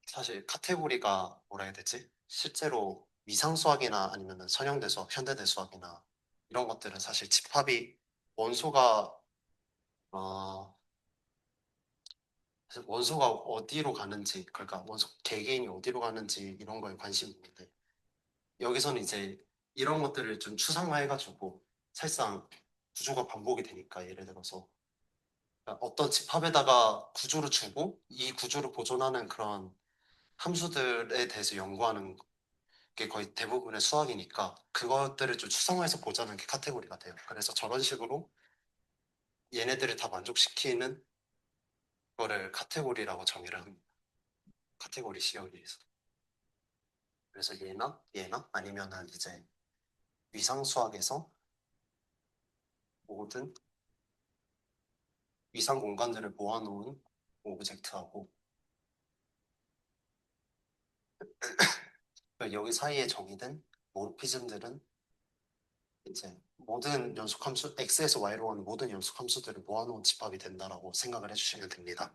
사실 카테고리가 뭐라 해야 되지? 실제로 위상수학이나 아니면 선형대수학, 현대대수학이나 이런 것들은 사실 집합이 원소가 어, 원소가 어디로 가는지 그러니까 원소 개개인이 어디로 가는지 이런 거에 관심이 있는데 여기서는 이제 이런 것들을 좀 추상화해가지고 사실상 구조가 반복이 되니까 예를 들어서 어떤 집합에다가 구조를 주고 이 구조를 보존하는 그런 함수들에 대해서 연구하는 게 거의 대부분의 수학이니까 그것들을 좀 추상화해서 보자는 게 카테고리가 돼요. 그래서 저런 식으로 얘네들을 다 만족시키는 거를 카테고리라고 정의를 합니다. 카테고리 시험에서. 그래서 얘나 아니면은 이제 위상 수학에서 모든 위상 공간들을 모아놓은 오브젝트하고 여기 사이에 정의된 모르피즘들은 이제 모든 연속 함수 x에서 y로 가는 모든 연속 함수들을 모아놓은 집합이 된다라고 생각을 해주시면 됩니다.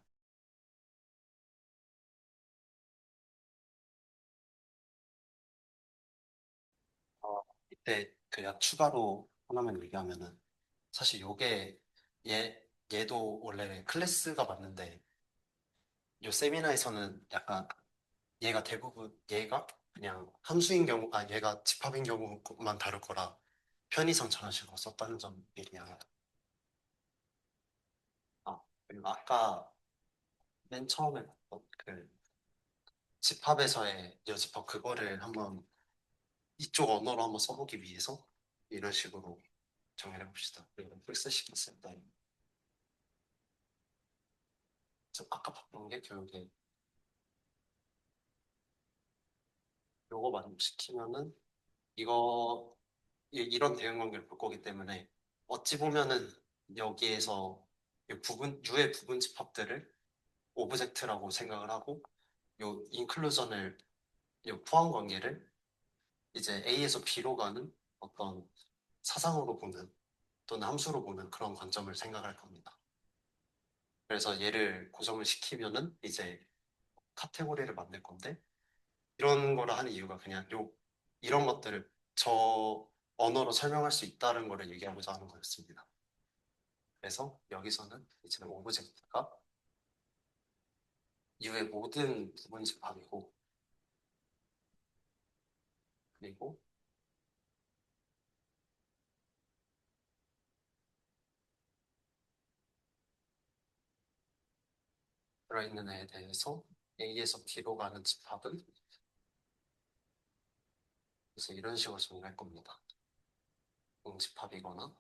이때 그냥 추가로 하나만 얘기하면은 사실 요게 얘도 원래 클래스가 맞는데 요 세미나에서는 약간 얘가 그냥 함수인 경우 얘가 집합인 경우만 다룰 거라 편의상 저런 식으로 썼다는 점 미리 양해. 그리고 아까 맨 처음에 봤던 그 집합에서의 여집합 그거를 한번 이쪽 언어로 한번 써보기 위해서 이런 식으로 정리해 봅시다. 이거 픽스 시켰을 때, 아까 봤던 게 결국에 요거 만족시키면은 이거 이런 대응 관계를 볼 거기 때문에 어찌 보면은 여기에서 이 부분 U의 부분 집합들을 오브젝트라고 생각을 하고 요 인클루전을 요 포함 관계를 이제 A에서 B로 가는 어떤 사상으로 보는 또는 함수로 보는 그런 관점을 생각할 겁니다. 그래서 얘를 고정을 시키면은 이제 카테고리를 만들 건데 이런 거를 하는 이유가 그냥 이런 것들을 저 언어로 설명할 수 있다는 거를 얘기하고자 하는 거였습니다. 그래서 여기서는 이제 오브젝트가 U의 모든 부분 집합이고 그리고 들어있는 애에 대해서 A에서 B로 가는 집합은 그래서 이런 식으로 정리할 겁니다. 공집합이거나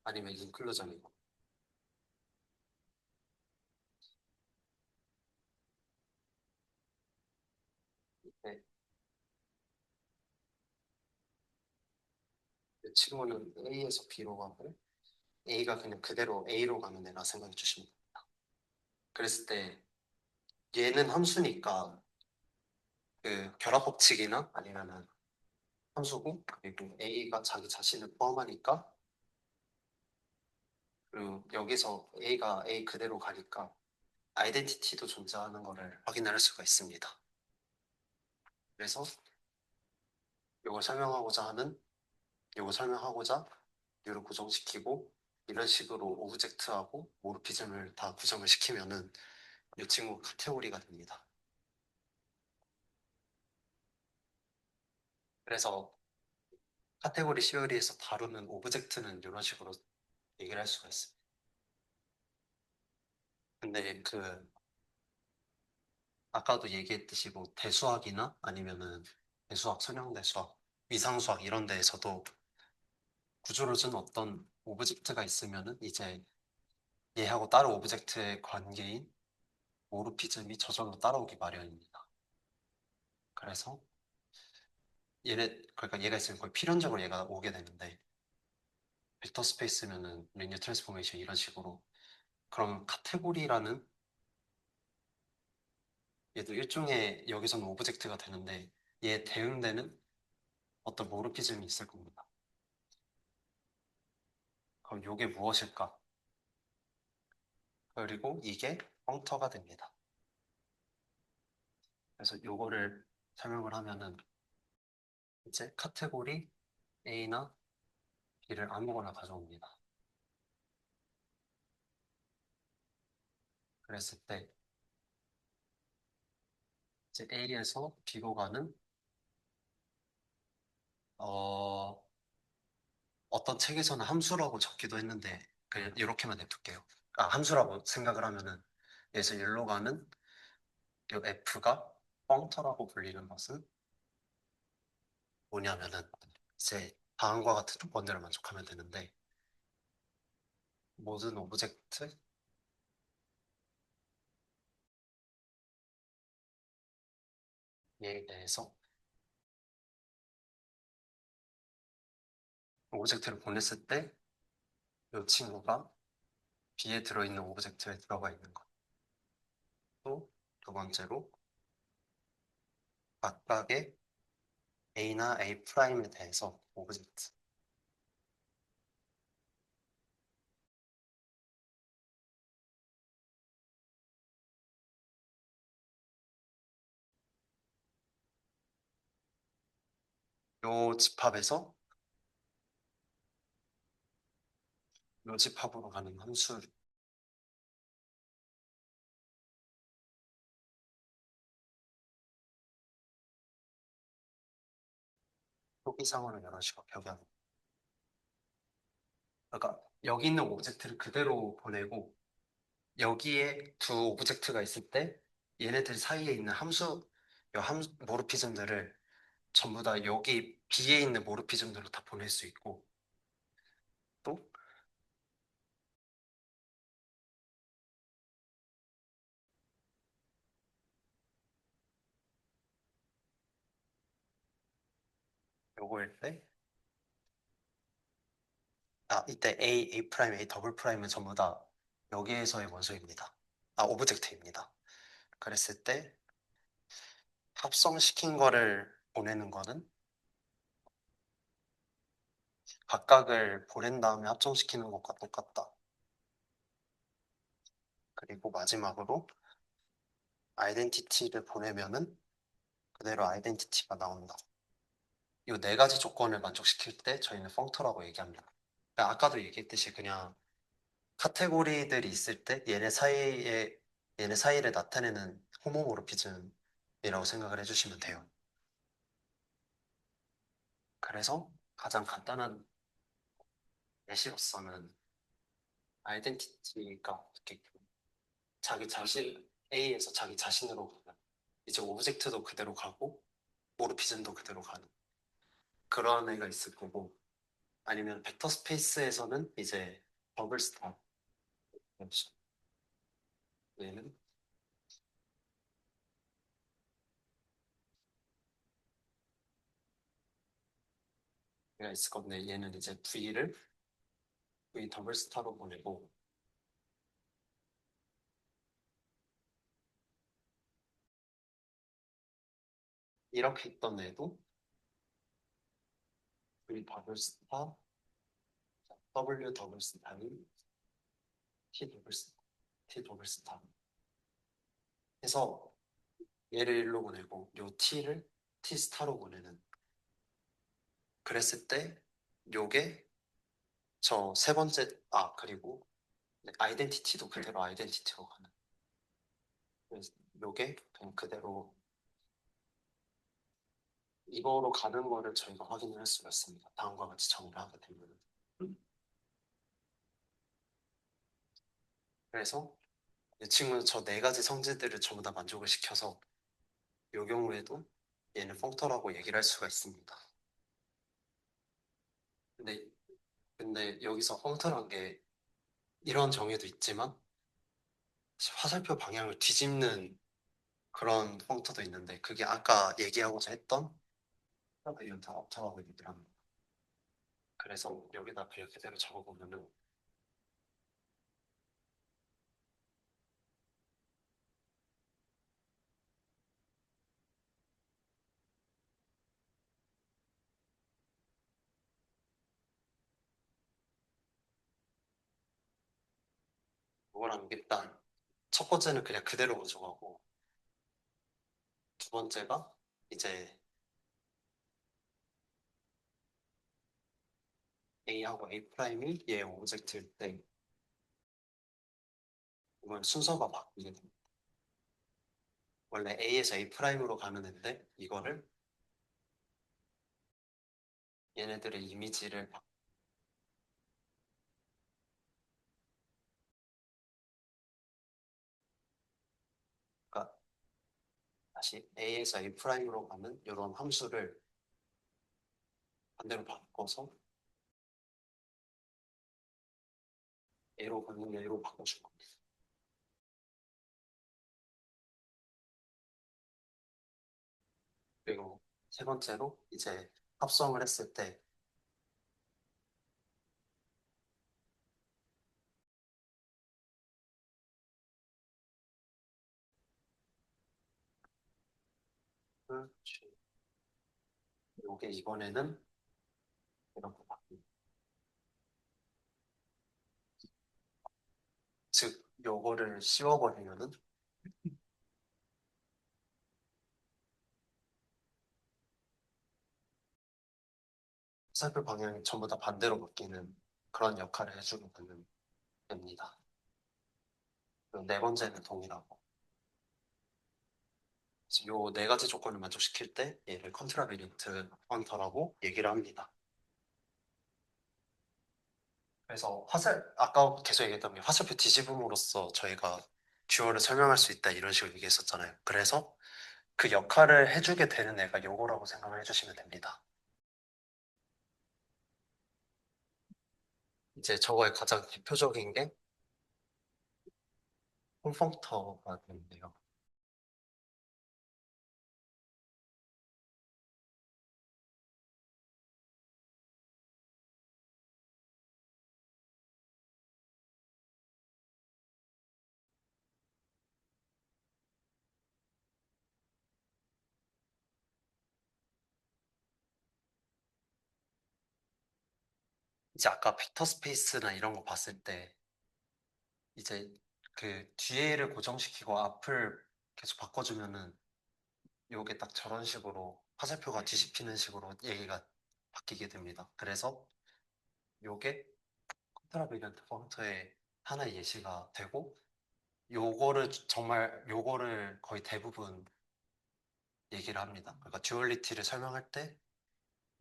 아니면 인클루전이고 네, 이 친구는 A에서 B로 가고 A가 그냥 그대로 A로 가는 애라 생각해 주시면 됩니다. 그랬을 때 얘는 함수니까 그 결합 법칙이나 아니면은 함수고 그리고 A가 자기 자신을 포함하니까 그리고 여기서 A가 A 그대로 가니까 아이덴티티도 존재하는 것을 확인할 수가 있습니다. 그래서 이걸 설명하고자 하는 이걸 설명하고자 U를 고정시키고 이런 식으로 오브젝트하고 모르피즘을 다 구성을 시키면은 이 친구 카테고리가 됩니다. 그래서 카테고리 시어리에서 다루는 오브젝트는 이런 식으로 얘기를 할 수가 있습니다. 근데 그 아까도 얘기했듯이 뭐 대수학이나 아니면은 대수학, 선형대수학, 위상수학 이런 데에서도 구조를 준 어떤 오브젝트가 있으면은 이제 얘하고 다른 오브젝트의 관계인 모르피즘이 저절로 따라오기 마련입니다. 그래서 그러니까 얘가 있으면 거의 필연적으로 얘가 오게 되는데 벡터 스페이스면은 리니어 트랜스포메이션 이런 식으로 그럼 카테고리라는 얘도 일종의 여기서는 오브젝트가 되는데 얘에 대응되는 어떤 모르피즘이 있을 겁니다. 그럼 이게 무엇일까? 그리고 이게 펑터가 됩니다. 그래서 요거를 설명을 하면은 이제 카테고리 A나 B를 아무거나 가져옵니다. 그랬을 때 이제 A에서 B로 가는 어, 어떤 책에서는 함수라고 적기도 했는데 그냥 이렇게만 냅둘게요. 아, 함수라고 생각을 하면은 얘에서 일로 가는 이 F가 펑터라고 불리는 것은 뭐냐면은 이제 다음과 같은 조건들을 만족하면 되는데 모든 오브젝트에 대해서 오브젝트를 보냈을 때 이 친구가 B에 들어있는 오브젝트에 들어가 있는 것. 또 두 번째로 각각의 A나 A 프라임에 대해서 오브젝트. 요 집합에서 요 집합으로 가는 함수 표기상으로 이런 식으로 표기하는. 그러니까 여기 있는 오브젝트를 그대로 보내고 여기에 두 오브젝트가 있을 때 얘네들 사이에 있는 모르피즘들을 전부 다 여기 B에 있는 모르피즘들로 다 보낼 수 있고 또 요거일 때 이때 A 프라임, A 더블 프라임은 전부 다 여기에서의 원소입니다. 오브젝트입니다. 그랬을 때 합성시킨 거를 보내는 거는 각각을 보낸 다음에 합성시키는 것과 똑같다. 그리고 마지막으로 아이덴티티를 보내면은 그대로 아이덴티티가 나온다. 이 네 가지 조건을 만족시킬 때 저희는 펑터라고 얘기합니다. 그러니까 아까도 얘기했듯이 그냥 카테고리들이 있을 때 얘네 사이를 나타내는 호모모르피즘이라고 생각을 해주시면 돼요. 그래서 가장 간단한 예시로서는 아이덴티티가 어떻게 자기 자신 A에서 자기 자신으로 가는 이제 오브젝트도 그대로 가고 모르피즘도 그대로 가는 그런 애가 있을 거고 아니면 벡터 스페이스에서는 이제 버블 스타 얘는 얘가 있을 건데 얘는 이제 V를 V 더블 스타로 보내고 이렇게 있던 애도 V 더블 스타 W 더블 스타는 T 더블 스타 T 더블 스타 해서 얘를 일로 보내고 요 T를 T 스타로 보내는 그랬을 때 요게 저 세 번째 그리고 아이덴티티도 그대로 아이덴티티로 가는 그래서 요게 그냥 그대로 이거로 가는 거를 저희가 확인을 할 수가 있습니다. 다음과 같이 정의를 하게 되면 그래서 이 친구는 저 네 가지 성질들을 전부 다 만족을 시켜서 이 경우에도 얘는 펑터라고 얘기를 할 수가 있습니다. 근데 여기서 펑터란 게 이런 정의도 있지만 화살표 방향을 뒤집는 그런 펑터도 있는데 그게 아까 얘기하고자 했던 이런트 업터라고 얘기를 합니다. 그래서 여기다 그냥 그대로 적어보면은 이거랑 일단 첫 번째는 그냥 그대로 가져가고 두 번째가 이제 A하고 A 프라임이 얘 오브젝트일 때 이건 순서가 바뀌게 됩니다. 원래 A에서 A 프라임으로 가는 애인데 이거를 얘네들의 이미지를 바꿔 다시 A에서 A 프라임으로 가는 이런 함수를 반대로 바꿔서 A로 가는 A로 바꿔줄 겁니다. 그리고 세 번째로 이제 합성을 했을 때 이게 이번에는 이렇게 바뀝니다. 즉 요거를 씌워버리면은 화살표 방향이 전부 다 반대로 바뀌는 그런 역할을 해주게 되는 됩니다. 그리고 네 번째는 동일하고 요 네 가지 조건을 만족시킬 때 얘를 컨트라베리언트 포인터라고 얘기를 합니다. 그래서 아까 계속 얘기했던 게 화살표 뒤집음으로써 저희가 듀얼을 설명할 수 있다 이런 식으로 얘기했었잖아요. 그래서 그 역할을 해주게 되는 애가 요거라고 생각을 해주시면 됩니다. 이제 저거의 가장 대표적인 게 홈펑터가 되는데요. 이제 아까 벡터 스페이스나 이런 거 봤을 때 이제 그 뒤에를 고정시키고 앞을 계속 바꿔주면은 요게 딱 저런 식으로 화살표가 뒤집히는 식으로 얘기가 바뀌게 됩니다. 그래서 요게 컨트라 베리언트 펑터의 하나의 예시가 되고 요거를 정말 요거를 거의 대부분 얘기를 합니다. 그러니까 듀얼리티를 설명할 때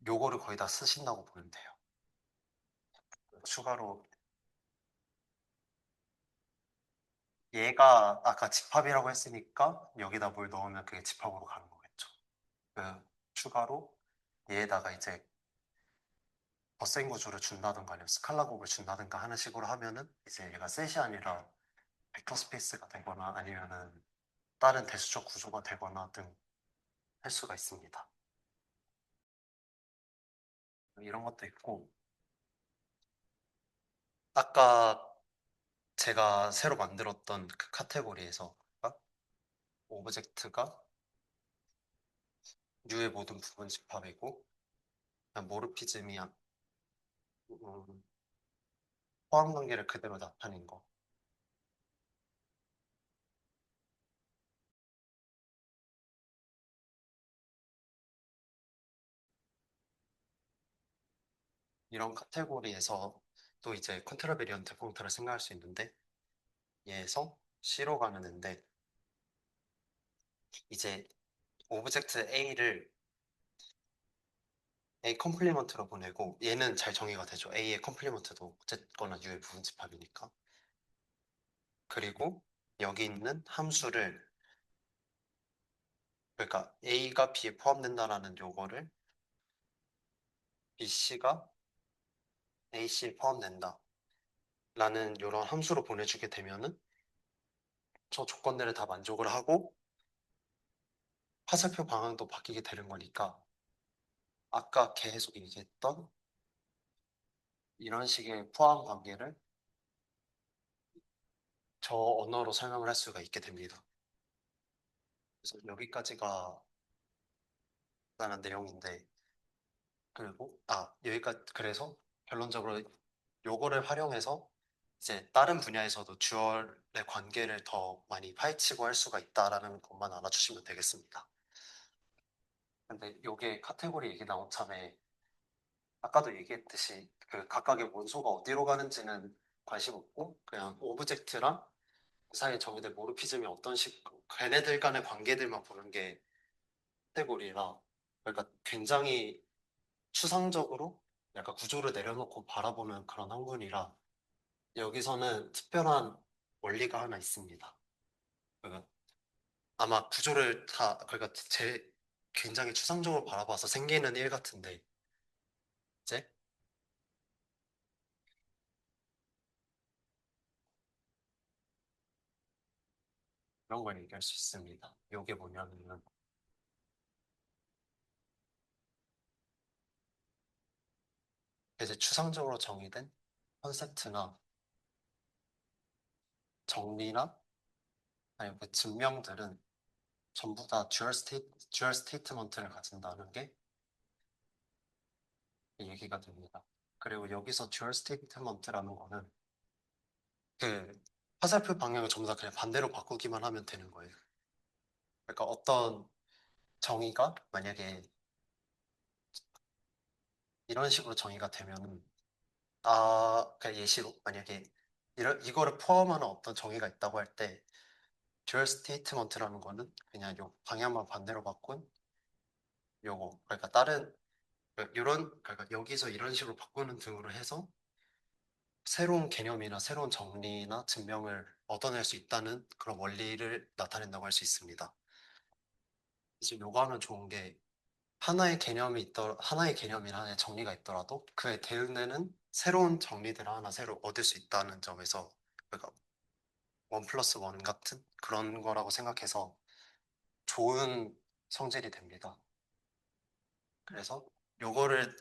요거를 거의 다 쓰신다고 보면 돼요. 추가로 얘가 아까 집합이라고 했으니까 여기다 뭘 넣으면 그게 집합으로 가는 거겠죠. 그 추가로 얘에다가 이제 거센 구조를 준다든가 아니면 스칼라 곱을 준다든가 하는 식으로 하면은 이제 얘가 셋이 아니라 벡터 스페이스가 되거나 아니면은 다른 대수적 구조가 되거나 등 할 수가 있습니다. 이런 것도 있고 아까 제가 새로 만들었던 그 카테고리에서 오브젝트가 U의 모든 부분 집합이고 모르피즘이 포함 관계를 그대로 나타낸 거 이런 카테고리에서 또 이제 컨트라 베리언트 펑트를 생각할 수 있는데 얘에서 C로 가는 앤데 이제 오브젝트 A를 A 컴플리먼트로 보내고 얘는 잘 정의가 되죠. A의 컴플리먼트도 어쨌거나 U의 부분 집합이니까. 그리고 여기 있는 함수를 그러니까 A가 B에 포함된다라는 요거를 BC가 AC에 포함된다 라는 이런 함수로 보내주게 되면은 저 조건들을 다 만족을 하고 화살표 방향도 바뀌게 되는 거니까 아까 계속 얘기했던 이런 식의 포함 관계를 저 언어로 설명을 할 수가 있게 됩니다. 그래서 여기까지가 간단한 내용인데 그리고 여기까지 그래서 결론적으로 요거를 활용해서 이제 다른 분야에서도 듀얼의 관계를 더 많이 파헤치고 할 수가 있다라는 것만 알아주시면 되겠습니다. 근데 요게 카테고리 얘기 나온 참에 아까도 얘기했듯이 그 각각의 원소가 어디로 가는지는 관심 없고 그냥 오브젝트랑 그 사이에 정의된 모르피즘이 어떤 걔네들 간의 관계들만 보는 게 카테고리라 그러니까 굉장히 추상적으로 약간 구조를 내려놓고 바라보는 그런 학문이라 여기서는 특별한 원리가 하나 있습니다. 그러니까 아마 구조를 다 그러니까 제 굉장히 추상적으로 바라봐서 생기는 일 같은데 이제 이런 걸 얘기할 수 있습니다. 이게 뭐냐면은 이제 추상적으로 정의된 컨셉트나 정리나 아니면 그 증명들은 전부 다 듀얼 스테이트먼트를 가진다는 게 얘기가 됩니다. 그리고 여기서 듀얼 스테이트먼트라는 거는 그 화살표 방향을 전부 다 그냥 반대로 바꾸기만 하면 되는 거예요. 그러니까 어떤 정의가 만약에 이런 식으로 정의가 되면은 그냥 예시로 만약에 이거를 포함하는 어떤 정의가 있다고 할 때 듀얼 스테이트먼트라는 거는 그냥 요 방향만 반대로 바꾼 요거 그러니까 다른 이런 그러니까 여기서 이런 식으로 바꾸는 등으로 해서 새로운 개념이나 새로운 정리나 증명을 얻어낼 수 있다는 그런 원리를 나타낸다고 할 수 있습니다. 이제 요거 하면 좋은 게 하나의 개념이나 하나의 정리가 있더라도 그에 대응되는 새로운 정리들을 하나 새로 얻을 수 있다는 점에서 그러니까 원 플러스 원 같은 그런 거라고 생각해서 좋은 성질이 됩니다. 그래서 요거를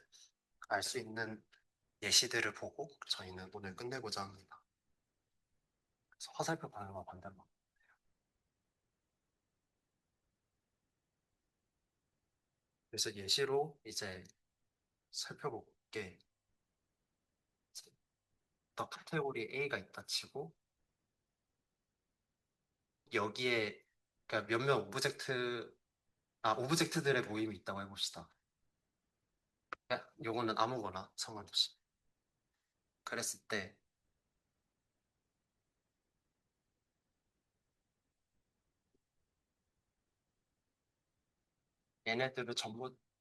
알 수 있는 예시들을 보고 저희는 오늘 끝내고자 합니다. 그래서 화살표 방향과 반대로. 그래서 예시로 이제 살펴볼게. 더 카테고리 A가 있다 치고 여기에 그러니까 몇몇 오브젝트들의 모임이 있다고 해봅시다. 요거는 아무거나 상관없이. 그랬을 때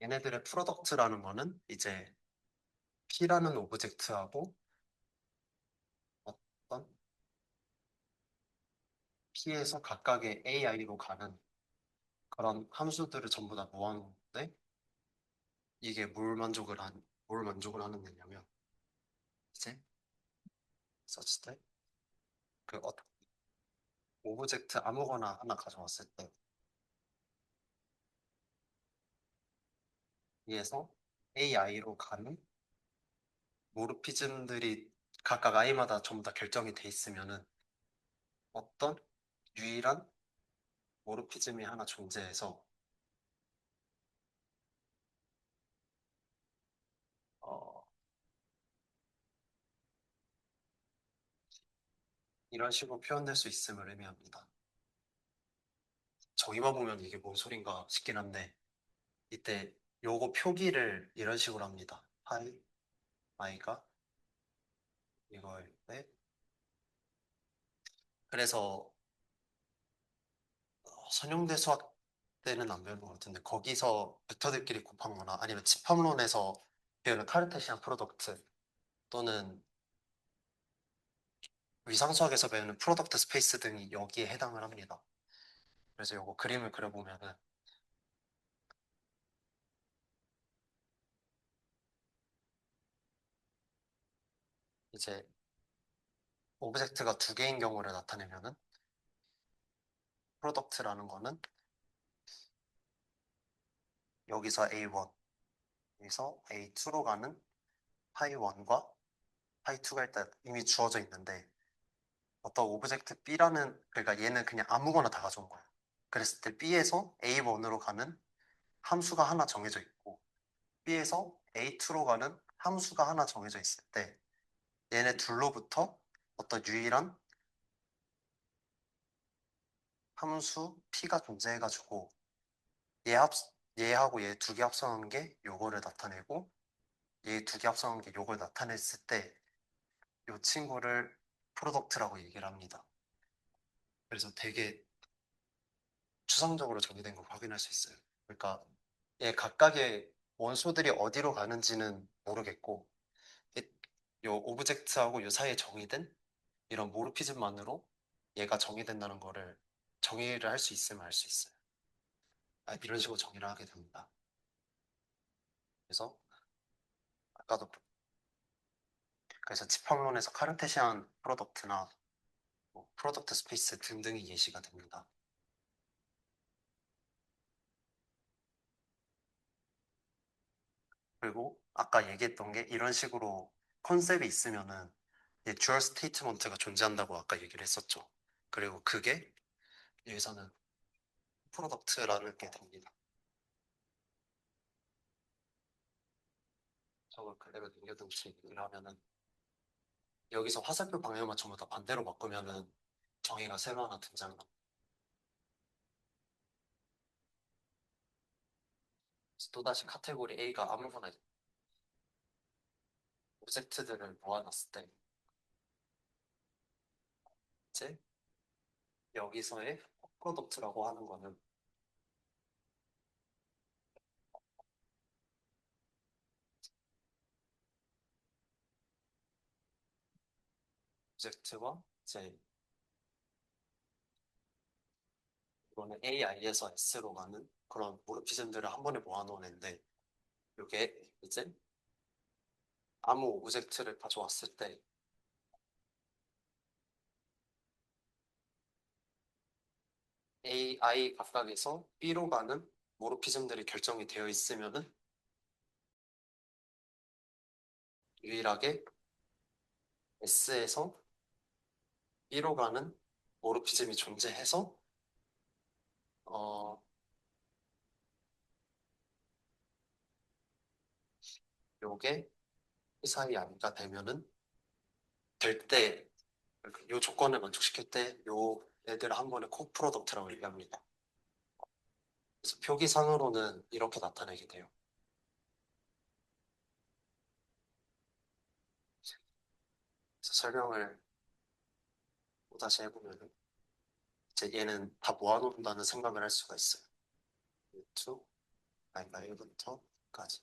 얘네들의 프로덕트라는 거는 이제 P라는 오브젝트하고 어떤 P에서 각각의 AI로 가는 그런 함수들을 전부 다 모아놓는데 이게 뭘 만족을 하는 데냐면 이제 such that 그 오브젝트 아무거나 하나 가져왔을 때 위에서 AI로 가는 모르피즘들이 각각 I마다 전부 다 결정이 돼 있으면은 어떤 유일한 모르피즘이 하나 존재해서 어, 이런 식으로 표현될 수 있음을 의미합니다. 저기만 보면 이게 뭔 소린가 싶긴 한데 이때 요거 표기를 이런 식으로 합니다. 파이 i가 이거일 때 그래서 선형대 수학 때는 안 배운 것 같은데 거기서 벡터들끼리 곱한 거나 아니면 집합론에서 배우는 카르테시안 프로덕트 또는 위상수학에서 배우는 프로덕트 스페이스 등이 여기에 해당을 합니다. 그래서 요거 그림을 그려보면은 이제 오브젝트가 두 개인 경우를 나타내면은 프로덕트라는 거는 여기서 A1, 여기서 A2로 가는 파이1과 파이2가 일단 이미 주어져 있는데 어떤 오브젝트 B라는 그러니까 얘는 그냥 아무거나 다 가져온 거야. 그랬을 때 B에서 A1으로 가는 함수가 하나 정해져 있고 B에서 A2로 가는 함수가 하나 정해져 있을 때 얘네 둘로부터 어떤 유일한 함수 P가 존재해가지고 얘 합, 얘하고 얘 두 개 합성한 게 요거를 나타내고 얘 두 개 합성한 게 요걸 나타냈을 때 요 친구를 프로덕트라고 얘기를 합니다. 그래서 되게 추상적으로 정의된 걸 확인할 수 있어요. 그러니까 얘 각각의 원소들이 어디로 가는지는 모르겠고 이- 요 오브젝트하고 요 사이에 정의된 이런 모르피즘만으로 얘가 정의된다는 거를 정의를 할 수 있으면 알 수 있어요. 이런 식으로 정의를 하게 됩니다. 그래서 아까도 그래서 집합론에서 카르테시안 프로덕트나 뭐 프로덕트 스페이스 등등이 예시가 됩니다. 그리고 아까 얘기했던 게 이런 식으로 컨셉이 있으면은 듀얼 스테이트먼트가 존재한다고 아까 얘기를 했었죠. 그리고 그게 여기서는 프로덕트라는 게 됩니다. 저걸 그대로 남겨두고 얘기를 하면은 여기서 화살표 방향만 전부 다 반대로 바꾸면은 정의가 새로 하나 등장합니다. 또다시 카테고리 A가 아무거나 오브젝트들을 모아놨을 때 이제 여기서의 프로덕트라고 하는 거는 오브젝트와 이제 이거는 AI에서 S로 가는 그런 모르피즘들을 한 번에 모아놓은 앤데 이게 이제 아무 오브젝트를 가져왔을 때 A, I 각각에서 B로 가는 모르피즘들이 결정이 되어 있으면은 유일하게 S에서 B로 가는 모르피즘이 존재해서 어 요게 사이 아니가 되면은 될 때, 요 조건을 만족시킬 때 요 애들을 한 번에 코 프로덕트라고 얘기합니다. 그래서 표기상으로는 이렇게 나타내게 돼요. 그래서 설명을 또다시 해보면은 이제 얘는 다 모아놓는다는 생각을 할 수가 있어요. 2, 아니다 1부터까지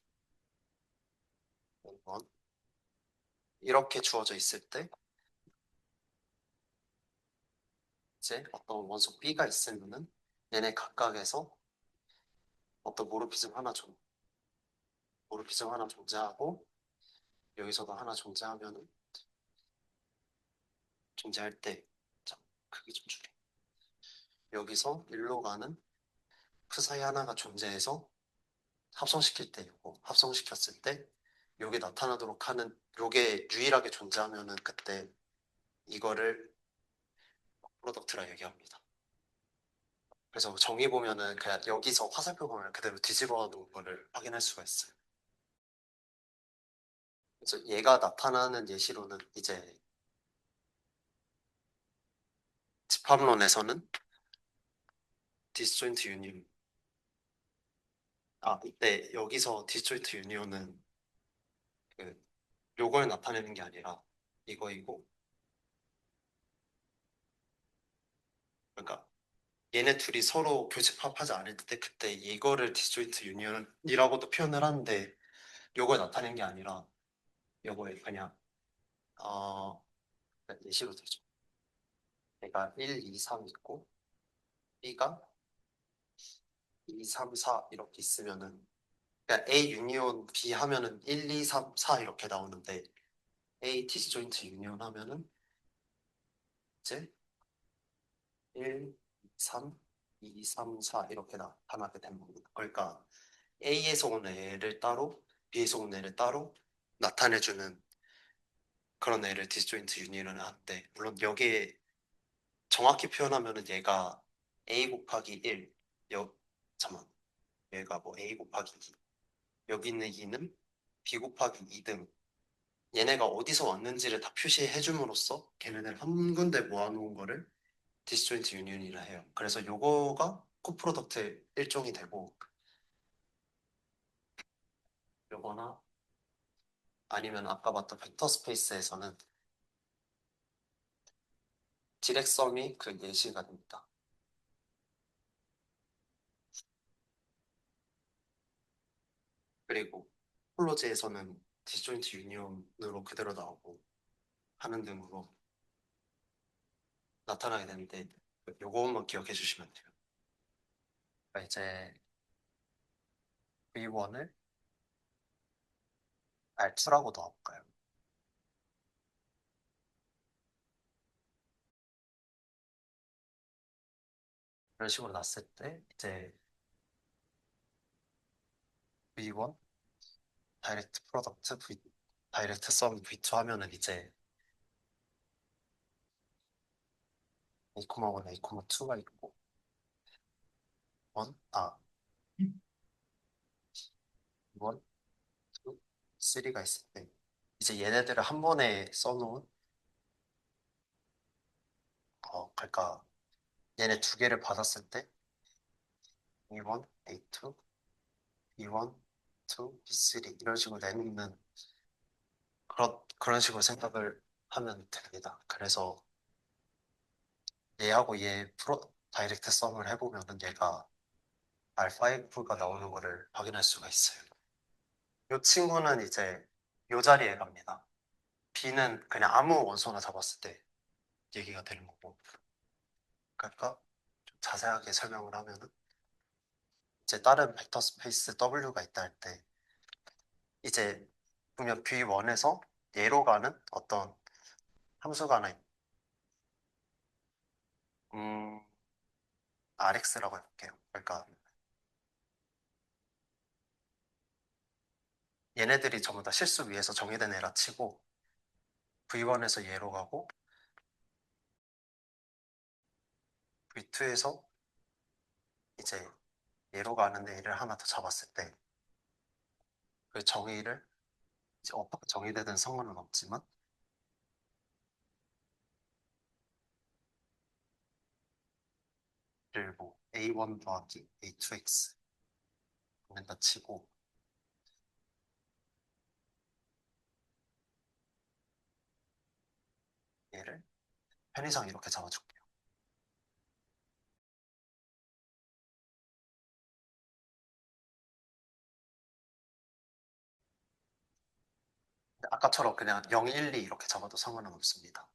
1번 이렇게 주어져 있을 때 이제 어떤 원소 B가 있으면은 얘네 각각에서 어떤 모르피즘 하나 존재하고 여기서도 하나 존재하면은 존재할 때 자, 크기 좀 줄여. 여기서 일로 가는 사이 하나가 존재해서 합성시킬 때 요거 합성시켰을 때 요게 나타나도록 하는 요게 유일하게 존재하면은 그때 이거를 프로덕트라 얘기합니다. 그래서 정의 보면은 그냥 여기서 화살표 보면 그대로 뒤집어 놓은 거를 확인할 수가 있어요. 그래서 얘가 나타나는 예시로는 이제 집합론에서는 디스조인트 유니온 이때 여기서 디스조인트 유니온은 그 요걸 나타내는 게 아니라 이거이고 그러니까 얘네 둘이 서로 교집합하지 않을 때 그때 이거를 디스조인트 유니온이라고도 표현을 하는데 요걸 나타낸 게 아니라 요거에 그냥 어 예시로 들죠. 얘가 1, 2, 3 있고 B가 2, 3, 4 이렇게 있으면은 그냥 A 유니온 B 하면은 1, 2, 3, 4 이렇게 나오는데 A 디스조인트 유니온 하면은 이제 1, 3, 2, 3, 4 이렇게 나타나게 되는 겁니다. 그러니까 A에서 온 애를 따로 B에서 온 애를 따로 나타내주는 그런 애를 디스조인트 유니온을 하는데 물론 여기에 정확히 표현하면은 얘가 A 곱하기 1 잠깐 얘가 뭐 A 곱하기 2 여기 있는 2는 B 곱하기 2등 얘네가 어디서 왔는지를 다 표시해 줌으로써 걔네들 한 군데 모아놓은 거를 디스조인트 유니온이라 해요. 그래서 요거가 코프로덕트의 일종이 되고 요거나 아니면 아까 봤던 벡터 스페이스에서는 디렉섬이 그 예시가 됩니다. 그리고 톨로지에서는 디스조인트 유니온으로 그대로 나오고 하는 등으로 나타나게 되는데 요것만 기억해 주시면 돼요. 그러니까 이제 V1을 R2라고 넣어볼까요? 이런 식으로 놨을 때 이제 V1 다이렉트 프로덕트 다이렉트 썸 V2 하면은 이제 A, 1, A, 2가 있고 1, 1, 2, 3가 있을 때 이제 얘네들을 한 번에 써놓은 그러니까 얘네 두 개를 받았을 때 A1, A2, B1, 2, B3 이런 식으로 내놓는 그런 식으로 생각을 하면 됩니다. 그래서 얘하고 얘 다이렉트 썸을 해보면은 얘가 알파 F가 나오는 거를 확인할 수가 있어요. 이 친구는 이제 이 자리에 갑니다. B는 그냥 아무 원소나 잡았을 때 얘기가 되는 거고. 그러니까 좀 자세하게 설명을 하면은 이제 다른 벡터 스페이스 W가 있다 할 때 이제 보면 V1에서 얘로 가는 어떤 함수가 하나 음, RX라고 해볼게요. 그러니까 얘네들이 전부 다 실수 위에서 정의된 애라 치고 V1에서 얘로 가고 V2에서 이제 얘로 가는 애를 하나 더 잡았을 때 그 정의를 이제 어떻게 정의되든 상관은 없지만 를 뭐 A1 더하기 A2X 보낸다 치고 얘를 편의상 이렇게 잡아줄게요. 아까처럼 그냥 0, 1, 2 이렇게 잡아도 상관은 없습니다.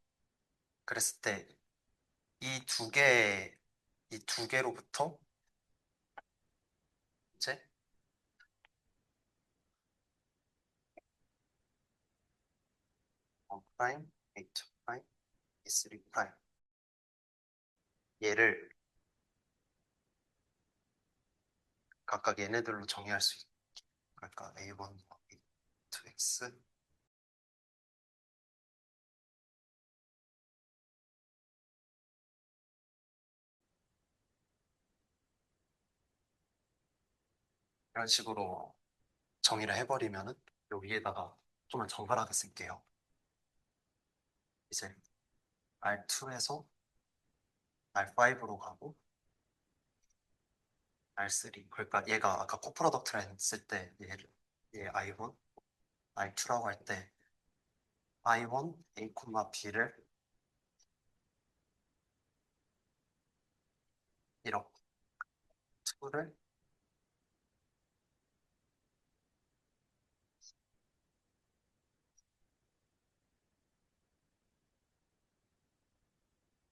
그랬을 때 이 두 개, 이 두 개로부터 이제 원 프라임, A2 프라임, A3 프라임 얘를 각각 얘네들로 정의할 수 있고 그러니까 A1, A2X 이런 식으로 정의를 해버리면은 여기에다가 좀만 정갈하게 쓸게요. 이제 R2에서 R5로 가고 R3 그러니까 얘가 아까 코프로덕트라 했을 때 얘를 얘 I1, I2라고 할 때 I1, A, B를 이렇게 2를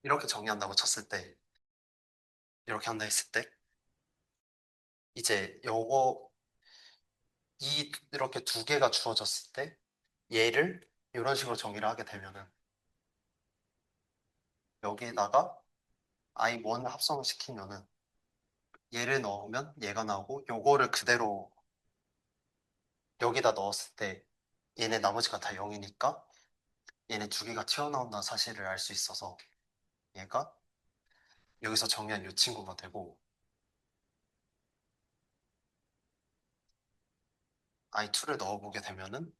이렇게 정의한다고 쳤을 때 이렇게 한다 했을 때 이제 요거 이렇게 두 개가 주어졌을 때 얘를 이런 식으로 정의를 하게 되면은 여기에다가 I1 합성을 시키면은 얘를 넣으면 얘가 나오고 요거를 그대로 여기다 넣었을 때 얘네 나머지가 다 0이니까 얘네 두 개가 튀어나온다는 사실을 알 수 있어서 얘가 여기서 정의한 이 친구가 되고 I2를 넣어보게 되면은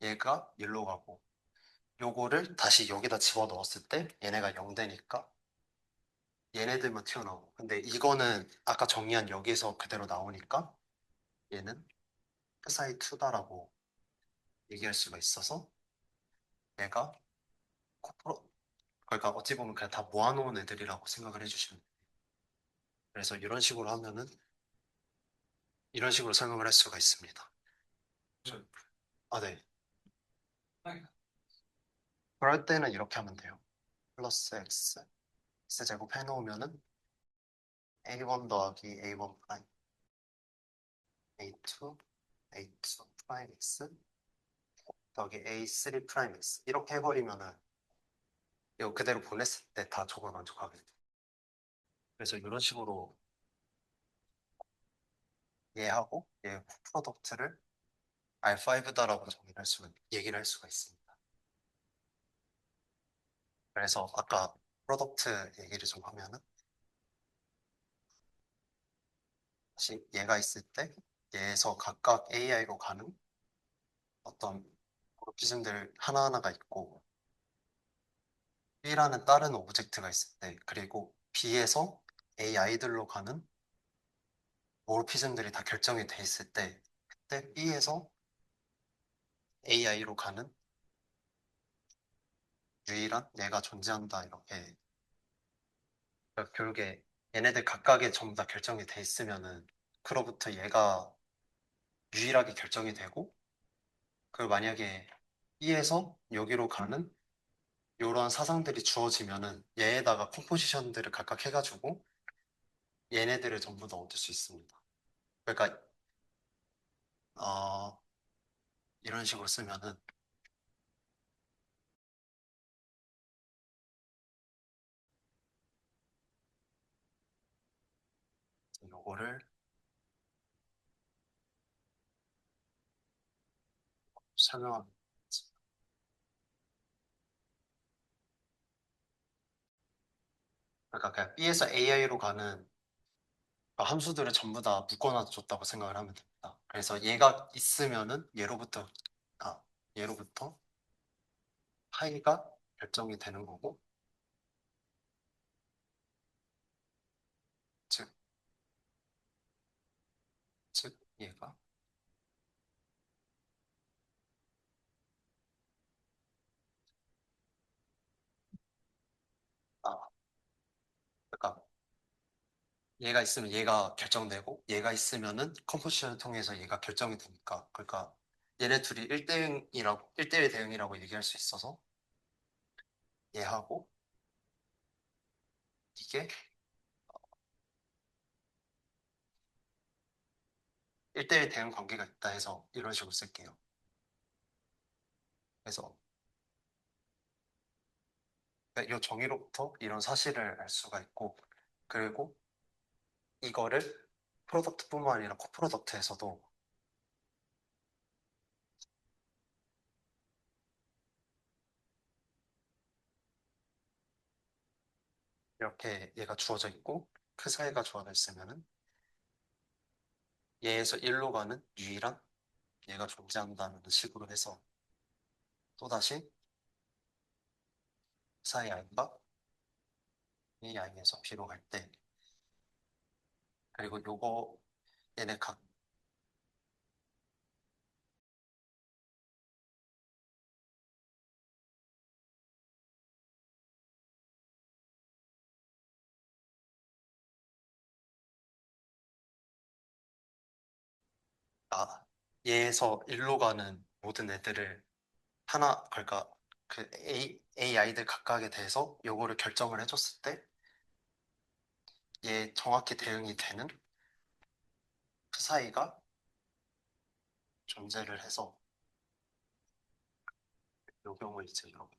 얘가 1로 가고 요거를 다시 여기다 집어넣었을 때 얘네가 0 되니까 얘네들만 튀어나오고 근데 이거는 아까 정의한 여기서 그대로 나오니까 얘는 SI2다라고 얘기할 수가 있어서 얘가 코프로 그러니까 어찌 보면 그냥 다 모아놓은 애들이라고 생각을 해주시면 돼요. 그래서 이런 식으로 하면은 이런 식으로 설명을 할 수가 있습니다. 아, 네. 그럴 때는 이렇게 하면 돼요. 플러스 x x제곱 해놓으면은 a1 더하기 a1 프라임 a2 a2 프라임 x 더하기 a3 프라임 x 이렇게 해버리면은 이거 그대로 보냈을 때 다 저걸 만족하게 돼요. 그래서 이런 식으로 얘하고 얘 프로덕트를 R5다라고 얘기를 할 수가 있습니다. 그래서 아까 프로덕트 얘기를 좀 하면은 다시 얘가 있을 때 얘에서 각각 AI로 가는 어떤 모피즘들 하나하나가 있고 B라는 다른 오브젝트가 있을 때 그리고 B에서 AI들로 가는 모피즘들이 다 결정이 돼 있을 때 그때 B에서 AI로 가는 유일한 얘가 존재한다 이렇게 그러니까 결국에 얘네들 각각의 전부 다 결정이 돼 있으면은 그로부터 얘가 유일하게 결정이 되고 그 만약에 B에서 여기로 가는 이러한 사상들이 주어지면은 얘에다가 컴포지션들을 각각 해가지고 얘네들을 전부 다 얻을 수 있습니다. 그러니까 어, 이런 식으로 쓰면은 요거를 설명하면 그러니까 그냥 B에서 AI로 가는 함수들을 전부 다 묶어놔 줬다고 생각을 하면 됩니다. 그래서 얘가 있으면은 아, 얘로부터 파이가 결정이 되는 거고, 즉, 즉 얘가 아, 그러니까 얘가 있으면 얘가 결정되고, 얘가 있으면은 컴포지션을 통해서 얘가 결정이 되니까, 그러니까 얘네 둘이 1대1 대응이라고 얘기할 수 있어서 얘하고 이게 1대1 대응 관계가 있다 해서 이런 식으로 쓸게요. 그래서 이 정의로부터 이런 사실을 알 수가 있고, 그리고 이거를 프로덕트뿐만 아니라 코프로덕트에서도 이렇게 얘가 주어져 있고 그 사이가 주어져 있으면은 얘에서 1로 가는 유일한 얘가 존재한다는 식으로 해서 또다시 사이 i가 이 i에서 b로 갈 때 그리고 요거 얘네 각 얘에서 1로 가는 모든 애들을 그러니까 그 AI들 각각에 대해서 요거를 결정을 해줬을 때 얘 정확히 대응이 되는 그 사이가 존재를 해서 요 경우 이제 이렇게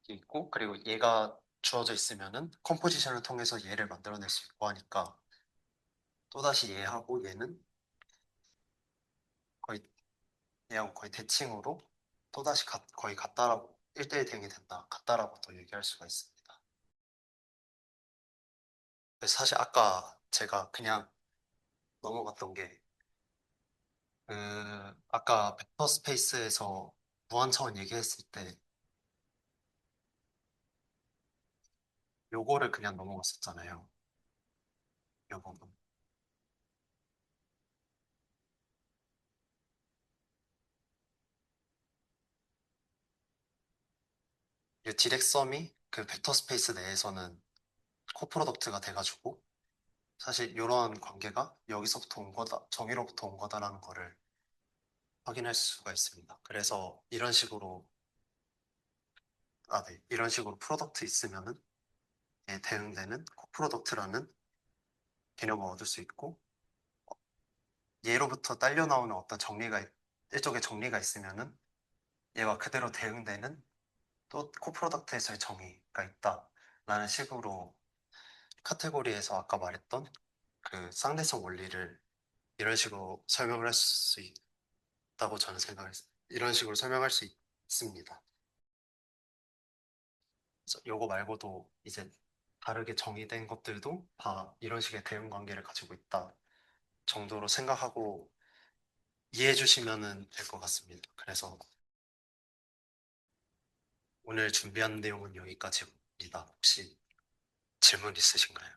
있고 그리고 얘가 주어져 있으면은 컴포지션을 통해서 얘를 만들어낼 수 있고 하니까 또다시 얘하고 얘는 거의 얘하고 거의 대칭으로 또다시 거의 같다라고 1대1 대응이 된다 같다라고 또 얘기할 수가 있습니다. 그래서 사실 아까 제가 그냥 넘어갔던 게 그 아까 벡터 스페이스에서 무한차원 얘기했을 때 요거를 그냥 넘어갔었잖아요. 요 부분. 이 디렉섬이 그 벡터 스페이스 내에서는 코프로덕트가 돼가지고 사실 이런 관계가 여기서부터 온 거다, 정의로부터 온 거다라는 거를 확인할 수가 있습니다. 그래서 이런 식으로 프로덕트 있으면은 대응되는 코프로덕트라는 개념을 얻을 수 있고 얘로부터 딸려 나오는 일종의 정리가 있으면은 얘와 그대로 대응되는 또 코프로덕트에서의 정의가 있다라는 식으로 카테고리에서 아까 말했던 그 쌍대성 원리를 이런 식으로 설명을 할 수 있다고 저는 생각했어요. 이런 식으로 설명할 수 있습니다. 그래서 요거 말고도 이제 다르게 정의된 것들도 다 이런 식의 대응 관계를 가지고 있다 정도로 생각하고 이해해 주시면 될 것 같습니다. 그래서 오늘 준비한 내용은 여기까지입니다. 혹시 질문 있으신가요?